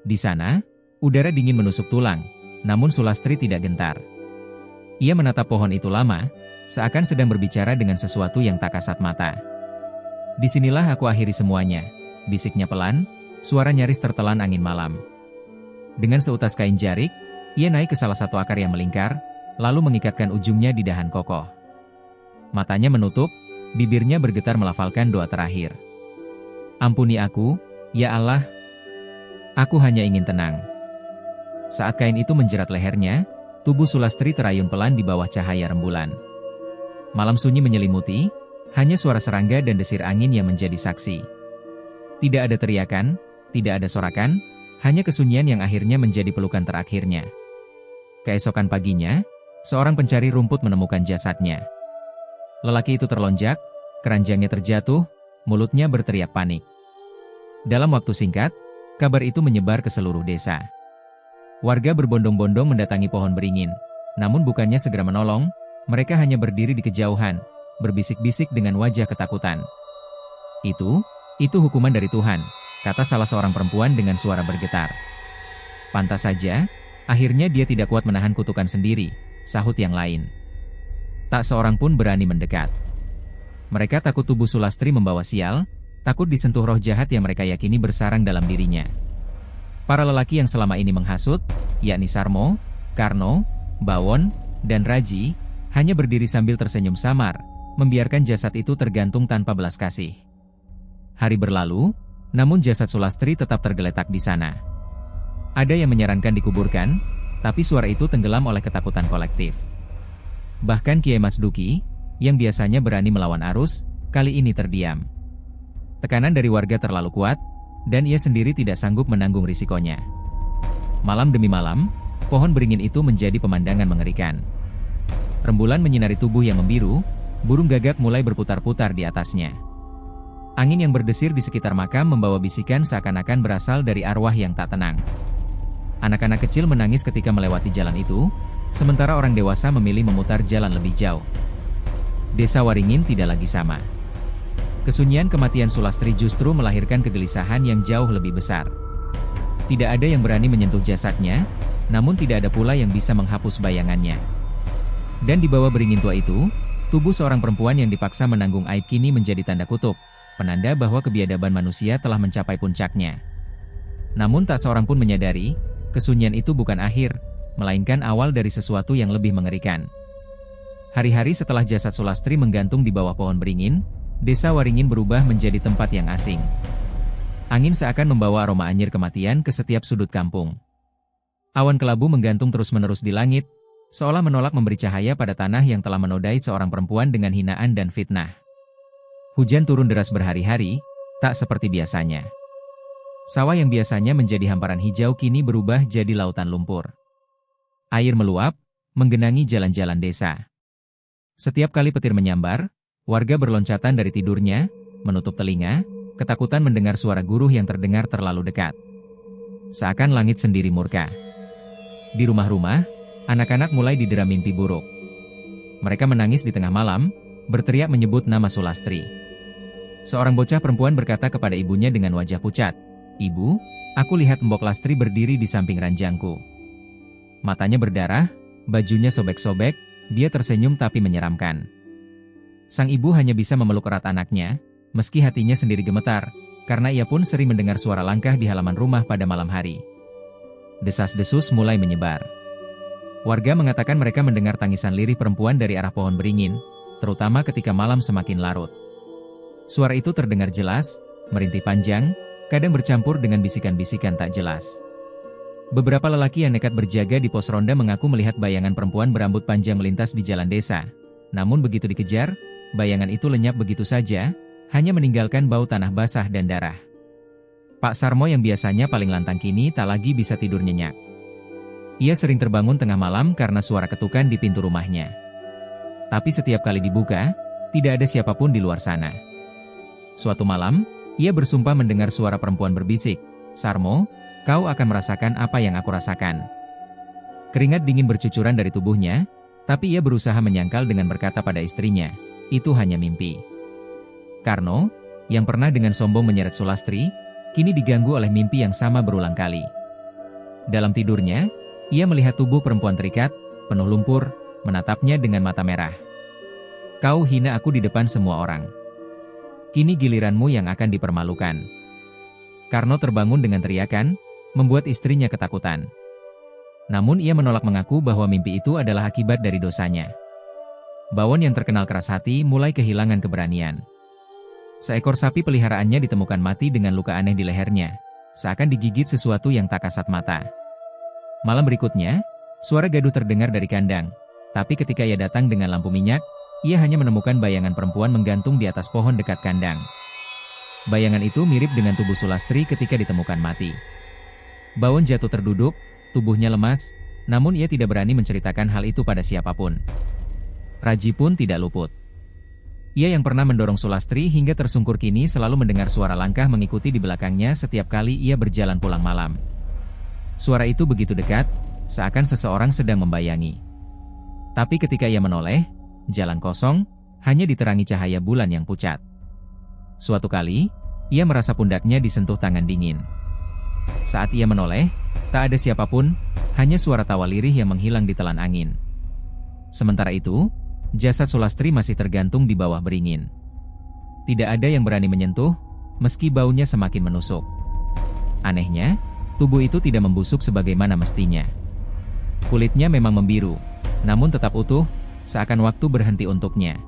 Di sana, udara dingin menusuk tulang, namun Sulastri tidak gentar. Ia menatap pohon itu lama, seakan sedang berbicara dengan sesuatu yang tak kasat mata. Disinilah aku akhiri semuanya, bisiknya pelan, suara nyaris tertelan angin malam. Dengan seutas kain jarik, ia naik ke salah satu akar yang melingkar, lalu mengikatkan ujungnya di dahan kokoh. Matanya menutup, bibirnya bergetar melafalkan doa terakhir. Ampuni aku, ya Allah. Aku hanya ingin tenang. Saat kain itu menjerat lehernya, tubuh Sulastri terayun pelan di bawah cahaya rembulan. Malam sunyi menyelimuti, hanya suara serangga dan desir angin yang menjadi saksi. Tidak ada teriakan, tidak ada sorakan, hanya kesunyian yang akhirnya menjadi pelukan terakhirnya. Keesokan paginya, seorang pencari rumput menemukan jasadnya. Lelaki itu terlonjak, keranjangnya terjatuh, mulutnya berteriak panik. Dalam waktu singkat, kabar itu menyebar ke seluruh desa. Warga berbondong-bondong mendatangi pohon beringin, namun bukannya segera menolong, mereka hanya berdiri di kejauhan, berbisik-bisik dengan wajah ketakutan. Itu hukuman dari Tuhan, kata salah seorang perempuan dengan suara bergetar. Pantas saja, akhirnya dia tidak kuat menahan kutukan sendiri, sahut yang lain. Tak seorang pun berani mendekat. Mereka takut tubuh Sulastri membawa sial, takut disentuh roh jahat yang mereka yakini bersarang dalam dirinya. Para lelaki yang selama ini menghasut, yakni Sarmo, Karno, Bawon, dan Raji, hanya berdiri sambil tersenyum samar, membiarkan jasad itu tergantung tanpa belas kasih. Hari berlalu, namun jasad Sulastri tetap tergeletak di sana. Ada yang menyarankan dikuburkan, tapi suara itu tenggelam oleh ketakutan kolektif. Bahkan Kiai Mas Duki, yang biasanya berani melawan arus, kali ini terdiam. Tekanan dari warga terlalu kuat, dan ia sendiri tidak sanggup menanggung risikonya. Malam demi malam, pohon beringin itu menjadi pemandangan mengerikan. Rembulan menyinari tubuh yang membiru, burung gagak mulai berputar-putar di atasnya. Angin yang berdesir di sekitar makam membawa bisikan seakan-akan berasal dari arwah yang tak tenang. Anak-anak kecil menangis ketika melewati jalan itu, sementara orang dewasa memilih memutar jalan lebih jauh. Desa Waringin tidak lagi sama. Kesunyian kematian Sulastri justru melahirkan kegelisahan yang jauh lebih besar. Tidak ada yang berani menyentuh jasadnya, namun tidak ada pula yang bisa menghapus bayangannya. Dan di bawah beringin tua itu, tubuh seorang perempuan yang dipaksa menanggung aib kini menjadi tanda kutub, penanda bahwa kebiadaban manusia telah mencapai puncaknya. Namun tak seorang pun menyadari, kesunyian itu bukan akhir, melainkan awal dari sesuatu yang lebih mengerikan. Hari-hari setelah jasad Sulastri menggantung di bawah pohon beringin, desa Waringin berubah menjadi tempat yang asing. Angin seakan membawa aroma anyir kematian ke setiap sudut kampung. Awan kelabu menggantung terus-menerus di langit, seolah menolak memberi cahaya pada tanah yang telah menodai seorang perempuan dengan hinaan dan fitnah. Hujan turun deras berhari-hari, tak seperti biasanya. Sawah yang biasanya menjadi hamparan hijau kini berubah jadi lautan lumpur. Air meluap, menggenangi jalan-jalan desa. Setiap kali petir menyambar, warga berloncatan dari tidurnya, menutup telinga, ketakutan mendengar suara guruh yang terdengar terlalu dekat. Seakan langit sendiri murka. Di rumah-rumah, anak-anak mulai didera mimpi buruk. Mereka menangis di tengah malam, berteriak menyebut nama Sulastri. Seorang bocah perempuan berkata kepada ibunya dengan wajah pucat, "Ibu, aku lihat Mbok Lastri berdiri di samping ranjangku." Matanya berdarah, bajunya sobek-sobek, dia tersenyum tapi menyeramkan. Sang ibu hanya bisa memeluk erat anaknya, meski hatinya sendiri gemetar, karena ia pun sering mendengar suara langkah di halaman rumah pada malam hari. Desas-desus mulai menyebar. Warga mengatakan mereka mendengar tangisan lirih perempuan dari arah pohon beringin, terutama ketika malam semakin larut. Suara itu terdengar jelas, merintih panjang, kadang bercampur dengan bisikan-bisikan tak jelas. Beberapa lelaki yang nekat berjaga di pos ronda mengaku melihat bayangan perempuan berambut panjang melintas di jalan desa. Namun begitu dikejar, bayangan itu lenyap begitu saja, hanya meninggalkan bau tanah basah dan darah. Pak Sarmo yang biasanya paling lantang kini tak lagi bisa tidur nyenyak. Ia sering terbangun tengah malam karena suara ketukan di pintu rumahnya. Tapi setiap kali dibuka, tidak ada siapapun di luar sana. Suatu malam, ia bersumpah mendengar suara perempuan berbisik, "Sarmo, kau akan merasakan apa yang aku rasakan." Keringat dingin bercucuran dari tubuhnya, tapi ia berusaha menyangkal dengan berkata pada istrinya, "Itu hanya mimpi." Karno, yang pernah dengan sombong menyeret Sulastri, kini diganggu oleh mimpi yang sama berulang kali. Dalam tidurnya, ia melihat tubuh perempuan terikat, penuh lumpur, menatapnya dengan mata merah. "Kau hina aku di depan semua orang. Kini giliranmu yang akan dipermalukan." Karno terbangun dengan teriakan, membuat istrinya ketakutan. Namun ia menolak mengaku bahwa mimpi itu adalah akibat dari dosanya. Bawon yang terkenal keras hati mulai kehilangan keberanian. Seekor sapi peliharaannya ditemukan mati dengan luka aneh di lehernya, seakan digigit sesuatu yang tak kasat mata. Malam berikutnya, suara gaduh terdengar dari kandang, tapi ketika ia datang dengan lampu minyak, ia hanya menemukan bayangan perempuan menggantung di atas pohon dekat kandang. Bayangan itu mirip dengan tubuh Sulastri ketika ditemukan mati. Bawon jatuh terduduk, tubuhnya lemas, namun ia tidak berani menceritakan hal itu pada siapapun. Raji pun tidak luput. Ia yang pernah mendorong Sulastri hingga tersungkur kini selalu mendengar suara langkah mengikuti di belakangnya setiap kali ia berjalan pulang malam. Suara itu begitu dekat, seakan seseorang sedang membayangi. Tapi ketika ia menoleh, jalan kosong, hanya diterangi cahaya bulan yang pucat. Suatu kali, ia merasa pundaknya disentuh tangan dingin. Saat ia menoleh, tak ada siapapun, hanya suara tawa lirih yang menghilang di telan angin. Sementara itu, jasad Sulastri masih tergantung di bawah beringin. Tidak ada yang berani menyentuh, meski baunya semakin menusuk. Anehnya, tubuh itu tidak membusuk sebagaimana mestinya. Kulitnya memang membiru, namun tetap utuh, seakan waktu berhenti untuknya.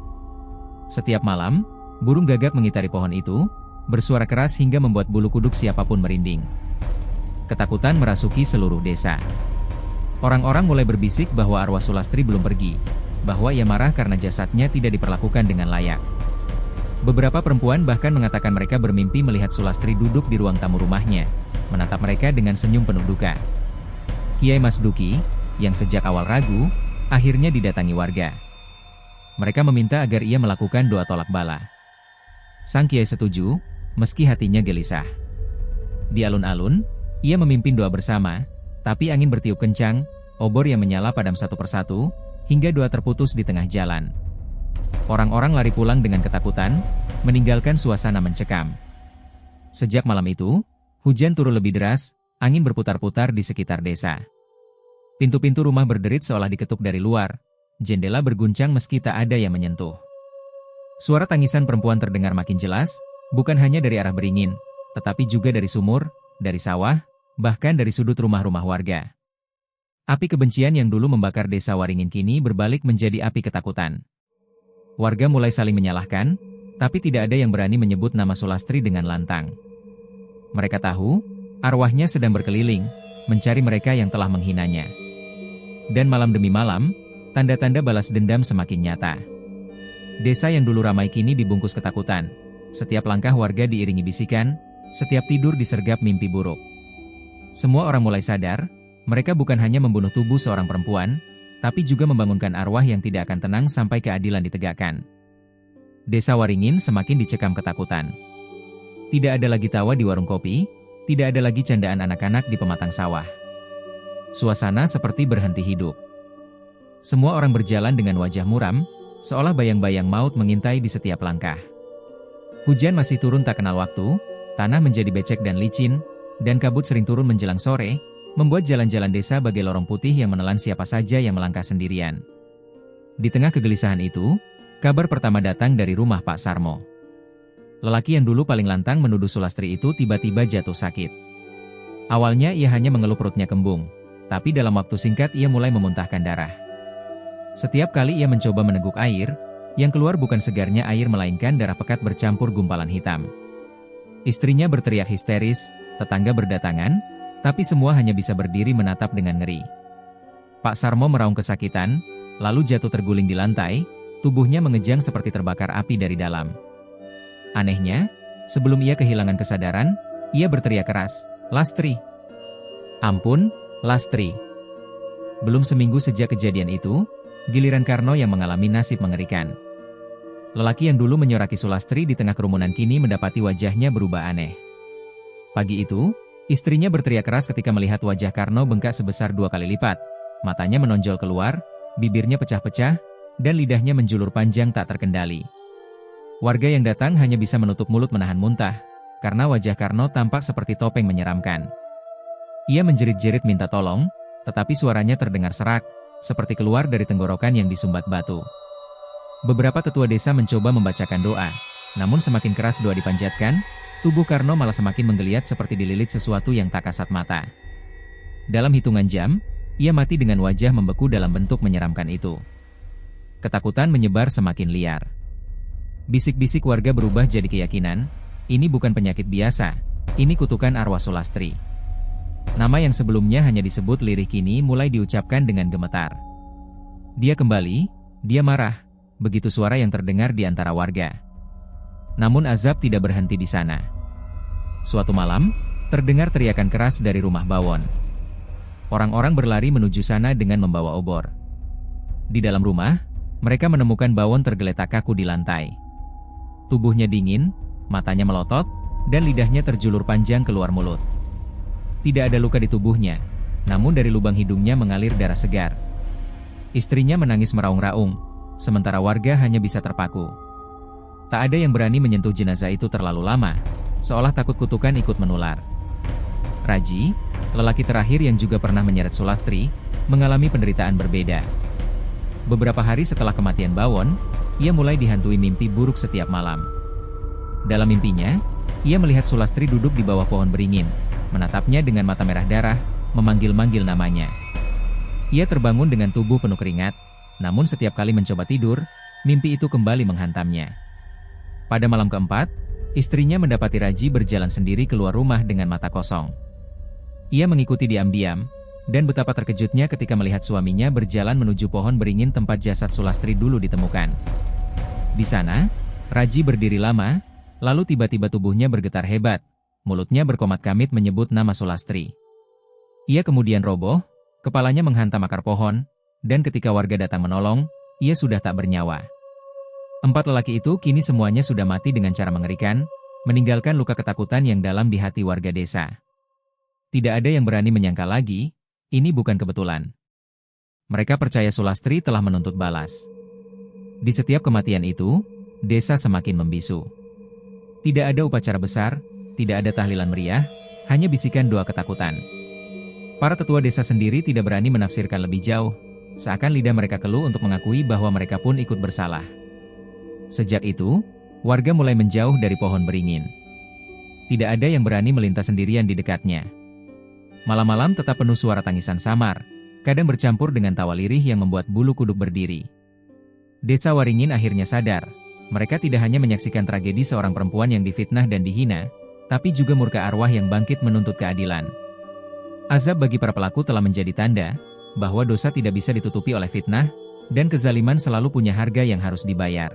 Setiap malam, burung gagak mengitari pohon itu, bersuara keras hingga membuat bulu kuduk siapapun merinding. Ketakutan merasuki seluruh desa. Orang-orang mulai berbisik bahwa arwah Sulastri belum pergi, bahwa ia marah karena jasadnya tidak diperlakukan dengan layak. Beberapa perempuan bahkan mengatakan mereka bermimpi melihat Sulastri duduk di ruang tamu rumahnya, menatap mereka dengan senyum penuh duka. Kiai Mas Duki, yang sejak awal ragu, akhirnya didatangi warga. Mereka meminta agar ia melakukan doa tolak bala. Sang kiai setuju, meski hatinya gelisah. Di alun-alun, ia memimpin doa bersama, tapi angin bertiup kencang, obor yang menyala padam satu persatu, hingga doa terputus di tengah jalan. Orang-orang lari pulang dengan ketakutan, meninggalkan suasana mencekam. Sejak malam itu, hujan turun lebih deras, angin berputar-putar di sekitar desa. Pintu-pintu rumah berderit seolah diketuk dari luar, jendela berguncang meski tak ada yang menyentuh. Suara tangisan perempuan terdengar makin jelas, bukan hanya dari arah beringin, tetapi juga dari sumur, dari sawah, bahkan dari sudut rumah-rumah warga. Api kebencian yang dulu membakar desa Waringin kini berbalik menjadi api ketakutan. Warga mulai saling menyalahkan, tapi tidak ada yang berani menyebut nama Sulastri dengan lantang. Mereka tahu, arwahnya sedang berkeliling, mencari mereka yang telah menghinanya. Dan malam demi malam, tanda-tanda balas dendam semakin nyata. Desa yang dulu ramai kini dibungkus ketakutan. Setiap langkah warga diiringi bisikan, setiap tidur disergap mimpi buruk. Semua orang mulai sadar, mereka bukan hanya membunuh tubuh seorang perempuan, tapi juga membangunkan arwah yang tidak akan tenang sampai keadilan ditegakkan. Desa Waringin semakin dicekam ketakutan. Tidak ada lagi tawa di warung kopi, tidak ada lagi candaan anak-anak di pematang sawah. Suasana seperti berhenti hidup. Semua orang berjalan dengan wajah muram, seolah bayang-bayang maut mengintai di setiap langkah. Hujan masih turun tak kenal waktu, tanah menjadi becek dan licin, dan kabut sering turun menjelang sore, membuat jalan-jalan desa bagai lorong putih yang menelan siapa saja yang melangkah sendirian. Di tengah kegelisahan itu, kabar pertama datang dari rumah Pak Sarmo. Lelaki yang dulu paling lantang menuduh Sulastri itu tiba-tiba jatuh sakit. Awalnya ia hanya mengeluh perutnya kembung, tapi dalam waktu singkat ia mulai memuntahkan darah. Setiap kali ia mencoba meneguk air, yang keluar bukan segarnya air melainkan darah pekat bercampur gumpalan hitam. Istrinya berteriak histeris, tetangga berdatangan, tapi semua hanya bisa berdiri menatap dengan ngeri. Pak Sarmo meraung kesakitan, lalu jatuh terguling di lantai, tubuhnya mengejang seperti terbakar api dari dalam. Anehnya, sebelum ia kehilangan kesadaran, ia berteriak keras, "Lastri! Ampun, Lastri!" Belum seminggu sejak kejadian itu, giliran Karno yang mengalami nasib mengerikan. Lelaki yang dulu menyoraki Sulastri di tengah kerumunan kini mendapati wajahnya berubah aneh. Pagi itu, istrinya berteriak keras ketika melihat wajah Karno bengkak sebesar 2 kali lipat. Matanya menonjol keluar, bibirnya pecah-pecah, dan lidahnya menjulur panjang tak terkendali. Warga yang datang hanya bisa menutup mulut menahan muntah, karena wajah Karno tampak seperti topeng menyeramkan. Ia menjerit-jerit minta tolong, tetapi suaranya terdengar serak, seperti keluar dari tenggorokan yang disumbat batu. Beberapa tetua desa mencoba membacakan doa, namun semakin keras doa dipanjatkan, tubuh Karno malah semakin menggeliat seperti dililit sesuatu yang tak kasat mata. Dalam hitungan jam, ia mati dengan wajah membeku dalam bentuk menyeramkan itu. Ketakutan menyebar semakin liar. Bisik-bisik warga berubah jadi keyakinan, ini bukan penyakit biasa, ini kutukan arwah Sulastri. Nama yang sebelumnya hanya disebut lirih kini mulai diucapkan dengan gemetar. Dia kembali, dia marah, begitu suara yang terdengar di antara warga. Namun azab tidak berhenti di sana. Suatu malam, terdengar teriakan keras dari rumah Bawon. Orang-orang berlari menuju sana dengan membawa obor. Di dalam rumah, mereka menemukan Bawon tergeletak kaku di lantai. Tubuhnya dingin, matanya melotot, dan lidahnya terjulur panjang keluar mulut. Tidak ada luka di tubuhnya, namun dari lubang hidungnya mengalir darah segar. Istrinya menangis meraung-raung, sementara warga hanya bisa terpaku. Tak ada yang berani menyentuh jenazah itu terlalu lama, seolah takut kutukan ikut menular. Raji, lelaki terakhir yang juga pernah menyeret Sulastri, mengalami penderitaan berbeda. Beberapa hari setelah kematian Bawon, ia mulai dihantui mimpi buruk setiap malam. Dalam mimpinya, ia melihat Sulastri duduk di bawah pohon beringin, menatapnya dengan mata merah darah, memanggil-manggil namanya. Ia terbangun dengan tubuh penuh keringat, namun setiap kali mencoba tidur, mimpi itu kembali menghantamnya. Pada malam keempat, istrinya mendapati Raji berjalan sendiri keluar rumah dengan mata kosong. Ia mengikuti diam-diam, dan betapa terkejutnya ketika melihat suaminya berjalan menuju pohon beringin tempat jasad Sulastri dulu ditemukan. Di sana, Raji berdiri lama, lalu tiba-tiba tubuhnya bergetar hebat, mulutnya berkomat-kamit menyebut nama Sulastri. Ia kemudian roboh, kepalanya menghantam akar pohon, dan ketika warga datang menolong, ia sudah tak bernyawa. 4 lelaki itu kini semuanya sudah mati dengan cara mengerikan, meninggalkan luka ketakutan yang dalam di hati warga desa. Tidak ada yang berani menyangka lagi, ini bukan kebetulan. Mereka percaya Sulastri telah menuntut balas. Di setiap kematian itu, desa semakin membisu. Tidak ada upacara besar, tidak ada tahlilan meriah, hanya bisikan doa ketakutan. Para tetua desa sendiri tidak berani menafsirkan lebih jauh, seakan lidah mereka keluh untuk mengakui bahwa mereka pun ikut bersalah. Sejak itu, warga mulai menjauh dari pohon beringin. Tidak ada yang berani melintas sendirian di dekatnya. Malam-malam tetap penuh suara tangisan samar, kadang bercampur dengan tawa lirih yang membuat bulu kuduk berdiri. Desa Waringin akhirnya sadar, mereka tidak hanya menyaksikan tragedi seorang perempuan yang difitnah dan dihina, tapi juga murka arwah yang bangkit menuntut keadilan. Azab bagi para pelaku telah menjadi tanda bahwa dosa tidak bisa ditutupi oleh fitnah, dan kezaliman selalu punya harga yang harus dibayar.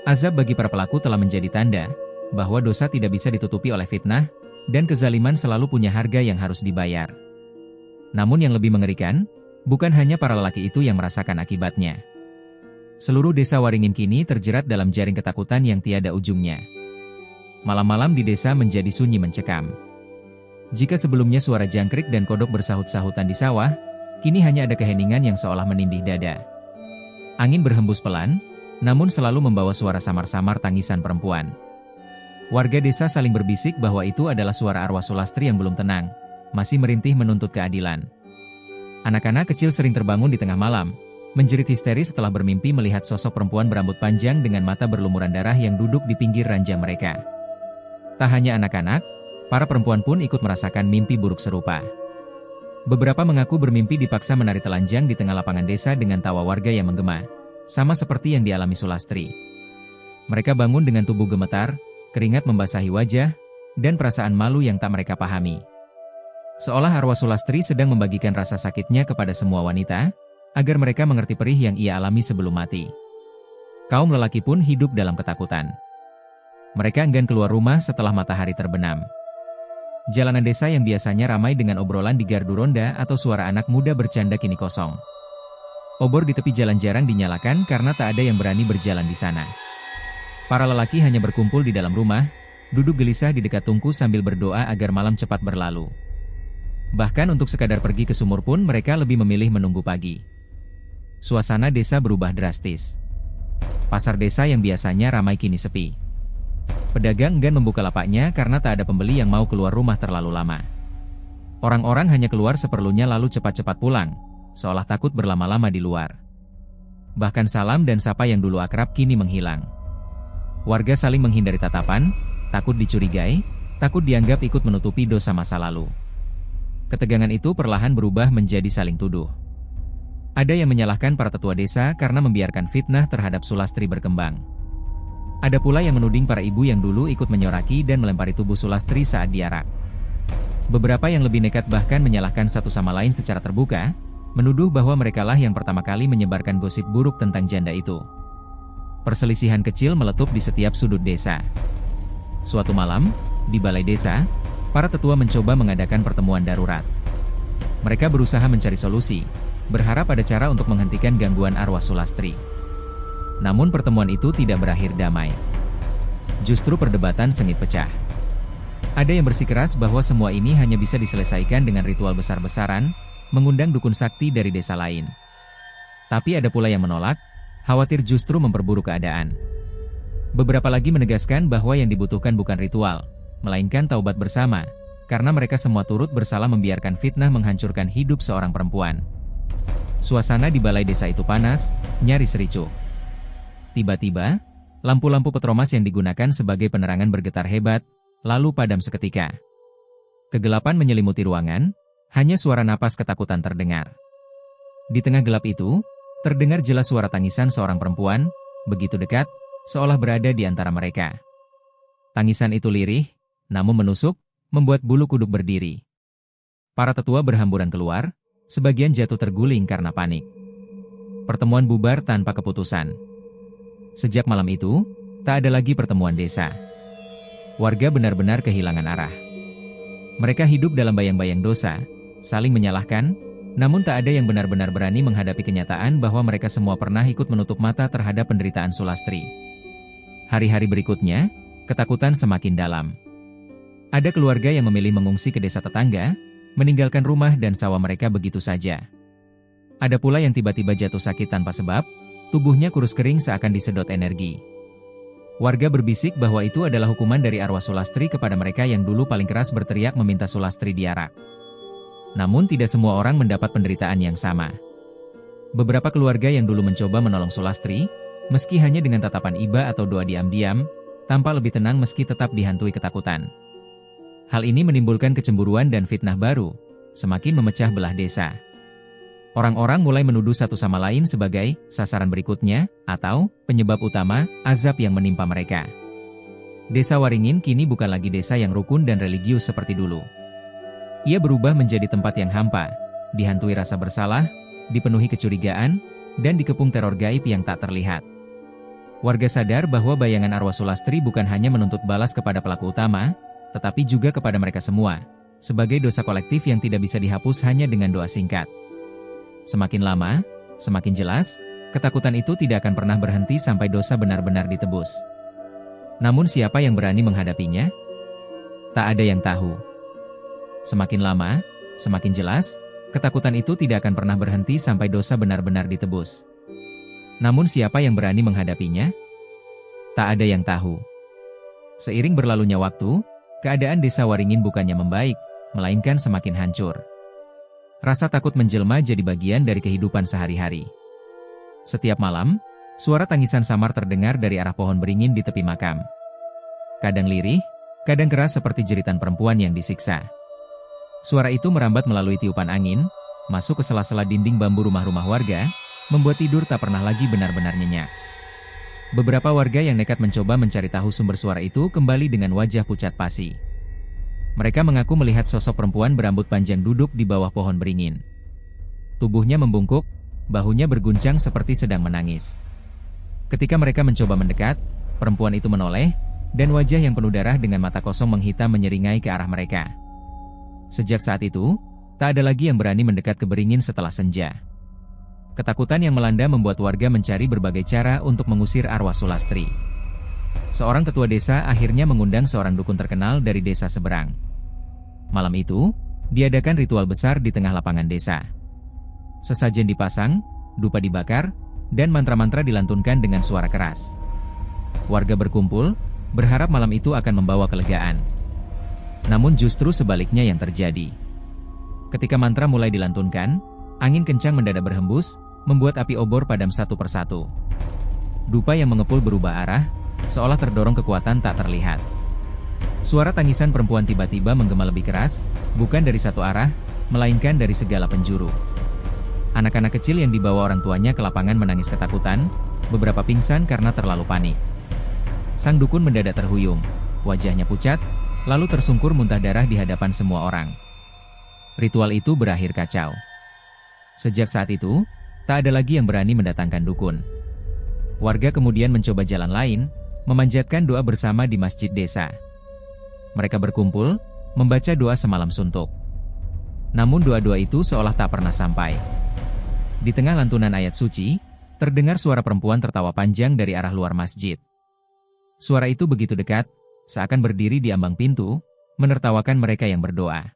Azab bagi para pelaku telah menjadi tanda bahwa dosa tidak bisa ditutupi oleh fitnah, dan kezaliman selalu punya harga yang harus dibayar. Namun yang lebih mengerikan, bukan hanya para lelaki itu yang merasakan akibatnya. Seluruh desa Waringin kini terjerat dalam jaring ketakutan yang tiada ujungnya. Malam-malam di desa menjadi sunyi mencekam. Jika sebelumnya suara jangkrik dan kodok bersahut-sahutan di sawah, kini hanya ada keheningan yang seolah menindih dada. Angin berhembus pelan, namun selalu membawa suara samar-samar tangisan perempuan. Warga desa saling berbisik bahwa itu adalah suara arwah Sulastri yang belum tenang, masih merintih menuntut keadilan. Anak-anak kecil sering terbangun di tengah malam, menjerit histeris setelah bermimpi melihat sosok perempuan berambut panjang dengan mata berlumuran darah yang duduk di pinggir ranjang mereka. Tak hanya anak-anak, para perempuan pun ikut merasakan mimpi buruk serupa. Beberapa mengaku bermimpi dipaksa menari telanjang di tengah lapangan desa dengan tawa warga yang menggema, sama seperti yang dialami Sulastri. Mereka bangun dengan tubuh gemetar, keringat membasahi wajah, dan perasaan malu yang tak mereka pahami. Seolah arwah Sulastri sedang membagikan rasa sakitnya kepada semua wanita, agar mereka mengerti perih yang ia alami sebelum mati. Kaum lelaki pun hidup dalam ketakutan. Mereka enggan keluar rumah setelah matahari terbenam. Jalanan desa yang biasanya ramai dengan obrolan di gardu ronda atau suara anak muda bercanda kini kosong. Obor di tepi jalan jarang dinyalakan karena tak ada yang berani berjalan di sana. Para lelaki hanya berkumpul di dalam rumah, duduk gelisah di dekat tungku sambil berdoa agar malam cepat berlalu. Bahkan untuk sekadar pergi ke sumur pun mereka lebih memilih menunggu pagi. Suasana desa berubah drastis. Pasar desa yang biasanya ramai kini sepi. Pedagang enggan membuka lapaknya karena tak ada pembeli yang mau keluar rumah terlalu lama. Orang-orang hanya keluar seperlunya lalu cepat-cepat pulang, seolah takut berlama-lama di luar. Bahkan salam dan sapa yang dulu akrab kini menghilang. Warga saling menghindari tatapan, takut dicurigai, takut dianggap ikut menutupi dosa masa lalu. Ketegangan itu perlahan berubah menjadi saling tuduh. Ada yang menyalahkan para tetua desa karena membiarkan fitnah terhadap Sulastri berkembang. Ada pula yang menuding para ibu yang dulu ikut menyoraki dan melempari tubuh Sulastri saat diarak. Beberapa yang lebih nekat bahkan menyalahkan satu sama lain secara terbuka, menuduh bahwa merekalah yang pertama kali menyebarkan gosip buruk tentang janda itu. Perselisihan kecil meletup di setiap sudut desa. Suatu malam, di balai desa, para tetua mencoba mengadakan pertemuan darurat. Mereka berusaha mencari solusi, berharap ada cara untuk menghentikan gangguan arwah Sulastri. Namun pertemuan itu tidak berakhir damai. Justru perdebatan sengit pecah. Ada yang bersikeras bahwa semua ini hanya bisa diselesaikan dengan ritual besar-besaran, mengundang dukun sakti dari desa lain. Tapi ada pula yang menolak, khawatir justru memperburuk keadaan. Beberapa lagi menegaskan bahwa yang dibutuhkan bukan ritual, melainkan taubat bersama, karena mereka semua turut bersalah membiarkan fitnah menghancurkan hidup seorang perempuan. Suasana di balai desa itu panas, nyaris ricuh. Tiba-tiba, lampu-lampu petromas yang digunakan sebagai penerangan bergetar hebat, lalu padam seketika. Kegelapan menyelimuti ruangan, hanya suara napas ketakutan terdengar. Di tengah gelap itu, terdengar jelas suara tangisan seorang perempuan, begitu dekat, seolah berada di antara mereka. Tangisan itu lirih, namun menusuk, membuat bulu kuduk berdiri. Para tetua berhamburan keluar, sebagian jatuh terguling karena panik. Pertemuan bubar tanpa keputusan. Sejak malam itu, tak ada lagi pertemuan desa. Warga benar-benar kehilangan arah. Mereka hidup dalam bayang-bayang dosa, saling menyalahkan, namun tak ada yang benar-benar berani menghadapi kenyataan bahwa mereka semua pernah ikut menutup mata terhadap penderitaan Sulastri. Hari-hari berikutnya, ketakutan semakin dalam. Ada keluarga yang memilih mengungsi ke desa tetangga, meninggalkan rumah dan sawah mereka begitu saja. Ada pula yang tiba-tiba jatuh sakit tanpa sebab, tubuhnya kurus kering seakan disedot energi. Warga berbisik bahwa itu adalah hukuman dari arwah Sulastri kepada mereka yang dulu paling keras berteriak meminta Sulastri diarak. Namun tidak semua orang mendapat penderitaan yang sama. Beberapa keluarga yang dulu mencoba menolong Sulastri, meski hanya dengan tatapan iba atau doa diam-diam, tampak lebih tenang meski tetap dihantui ketakutan. Hal ini menimbulkan kecemburuan dan fitnah baru, semakin memecah belah desa. Orang-orang mulai menuduh satu sama lain sebagai sasaran berikutnya, atau penyebab utama azab yang menimpa mereka. Desa Waringin kini bukan lagi desa yang rukun dan religius seperti dulu. Ia berubah menjadi tempat yang hampa, dihantui rasa bersalah, dipenuhi kecurigaan, dan dikepung teror gaib yang tak terlihat. Warga sadar bahwa bayangan arwah Sulastri bukan hanya menuntut balas kepada pelaku utama, tetapi juga kepada mereka semua, sebagai dosa kolektif yang tidak bisa dihapus hanya dengan doa singkat. Semakin lama, semakin jelas, ketakutan itu tidak akan pernah berhenti sampai dosa benar-benar ditebus. Namun siapa yang berani menghadapinya? Tak ada yang tahu. Semakin lama, semakin jelas, ketakutan itu tidak akan pernah berhenti sampai dosa benar-benar ditebus. Namun siapa yang berani menghadapinya? Tak ada yang tahu. Seiring berlalunya waktu, keadaan desa Waringin bukannya membaik, melainkan semakin hancur. Rasa takut menjelma jadi bagian dari kehidupan sehari-hari. Setiap malam, suara tangisan samar terdengar dari arah pohon beringin di tepi makam. Kadang lirih, kadang keras seperti jeritan perempuan yang disiksa. Suara itu merambat melalui tiupan angin, masuk ke sela-sela dinding bambu rumah-rumah warga, membuat tidur tak pernah lagi benar-benar nyenyak. Beberapa warga yang nekat mencoba mencari tahu sumber suara itu kembali dengan wajah pucat pasi. Mereka mengaku melihat sosok perempuan berambut panjang duduk di bawah pohon beringin. Tubuhnya membungkuk, bahunya berguncang seperti sedang menangis. Ketika mereka mencoba mendekat, perempuan itu menoleh, dan wajah yang penuh darah dengan mata kosong menghitam menyeringai ke arah mereka. Sejak saat itu, tak ada lagi yang berani mendekat ke beringin setelah senja. Ketakutan yang melanda membuat warga mencari berbagai cara untuk mengusir arwah Sulastri. Seorang ketua desa akhirnya mengundang seorang dukun terkenal dari desa seberang. Malam itu, diadakan ritual besar di tengah lapangan desa. Sesajen dipasang, dupa dibakar, dan mantra-mantra dilantunkan dengan suara keras. Warga berkumpul, berharap malam itu akan membawa kelegaan. Namun justru sebaliknya yang terjadi. Ketika mantra mulai dilantunkan, angin kencang mendadak berhembus, membuat api obor padam satu persatu. Dupa yang mengepul berubah arah, seolah terdorong kekuatan tak terlihat. Suara tangisan perempuan tiba-tiba menggema lebih keras, bukan dari satu arah, melainkan dari segala penjuru. Anak-anak kecil yang dibawa orang tuanya ke lapangan menangis ketakutan, beberapa pingsan karena terlalu panik. Sang dukun mendadak terhuyung, wajahnya pucat, lalu tersungkur muntah darah di hadapan semua orang. Ritual itu berakhir kacau. Sejak saat itu, tak ada lagi yang berani mendatangkan dukun. Warga kemudian mencoba jalan lain, memanjatkan doa bersama di masjid desa. Mereka berkumpul, membaca doa semalam suntuk. Namun doa-doa itu seolah tak pernah sampai. Di tengah lantunan ayat suci, terdengar suara perempuan tertawa panjang dari arah luar masjid. Suara itu begitu dekat, seakan berdiri di ambang pintu, menertawakan mereka yang berdoa.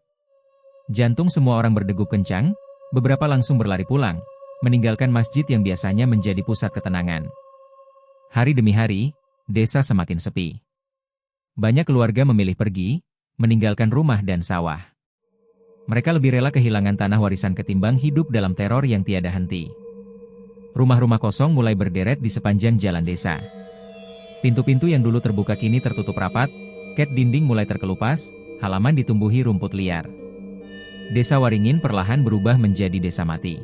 Jantung semua orang berdegup kencang, beberapa langsung berlari pulang, meninggalkan masjid yang biasanya menjadi pusat ketenangan. Hari demi hari, desa semakin sepi. Banyak keluarga memilih pergi, meninggalkan rumah dan sawah. Mereka lebih rela kehilangan tanah warisan ketimbang hidup dalam teror yang tiada henti. Rumah-rumah kosong mulai berderet di sepanjang jalan desa. Pintu-pintu yang dulu terbuka kini tertutup rapat, ket dinding mulai terkelupas, halaman ditumbuhi rumput liar. Desa Waringin perlahan berubah menjadi desa mati.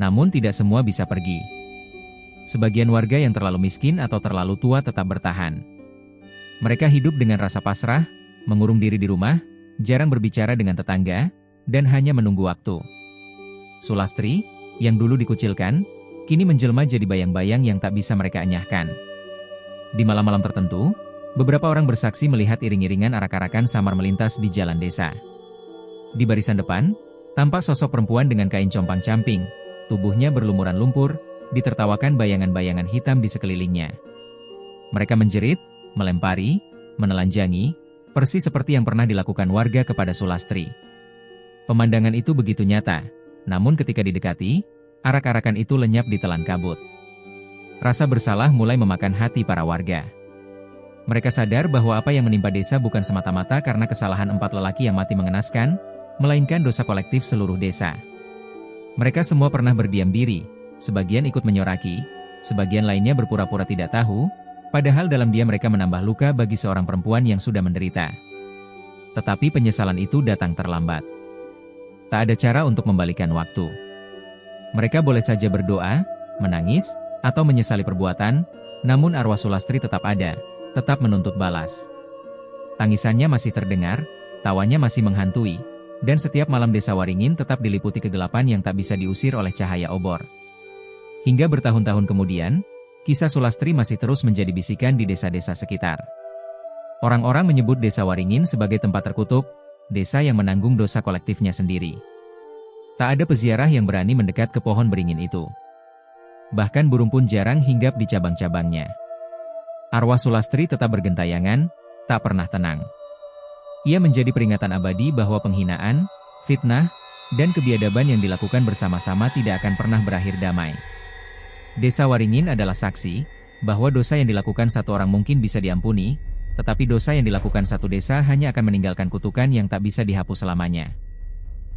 Namun tidak semua bisa pergi. Sebagian warga yang terlalu miskin atau terlalu tua tetap bertahan. Mereka hidup dengan rasa pasrah, mengurung diri di rumah, jarang berbicara dengan tetangga, dan hanya menunggu waktu. Sulastri, yang dulu dikucilkan, kini menjelma jadi bayang-bayang yang tak bisa mereka enyahkan. Di malam-malam tertentu, beberapa orang bersaksi melihat iring-iringan arak-arakan samar melintas di jalan desa. Di barisan depan, tampak sosok perempuan dengan kain compang-camping, tubuhnya berlumuran lumpur, ditertawakan bayangan-bayangan hitam di sekelilingnya. Mereka menjerit, melempari, menelanjangi, persis seperti yang pernah dilakukan warga kepada Sulastri. Pemandangan itu begitu nyata, namun ketika didekati, arak-arakan itu lenyap ditelan kabut. Rasa bersalah mulai memakan hati para warga. Mereka sadar bahwa apa yang menimpa desa bukan semata-mata karena kesalahan 4 lelaki yang mati mengenaskan, melainkan dosa kolektif seluruh desa. Mereka semua pernah berdiam diri, sebagian ikut menyoraki, sebagian lainnya berpura-pura tidak tahu, padahal dalam diam mereka menambah luka bagi seorang perempuan yang sudah menderita. Tetapi penyesalan itu datang terlambat. Tak ada cara untuk membalikan waktu. Mereka boleh saja berdoa, menangis, atau menyesali perbuatan, namun arwah Sulastri tetap ada, tetap menuntut balas. Tangisannya masih terdengar, tawanya masih menghantui, dan setiap malam Desa Waringin tetap diliputi kegelapan yang tak bisa diusir oleh cahaya obor. Hingga bertahun-tahun kemudian, kisah Sulastri masih terus menjadi bisikan di desa-desa sekitar. Orang-orang menyebut Desa Waringin sebagai tempat terkutuk, desa yang menanggung dosa kolektifnya sendiri. Tak ada peziarah yang berani mendekat ke pohon beringin itu. Bahkan burung pun jarang hinggap di cabang-cabangnya. Arwah Sulastri tetap bergentayangan, tak pernah tenang. Ia menjadi peringatan abadi bahwa penghinaan, fitnah, dan kebiadaban yang dilakukan bersama-sama tidak akan pernah berakhir damai. Desa Waringin adalah saksi bahwa dosa yang dilakukan satu orang mungkin bisa diampuni, tetapi dosa yang dilakukan satu desa hanya akan meninggalkan kutukan yang tak bisa dihapus selamanya.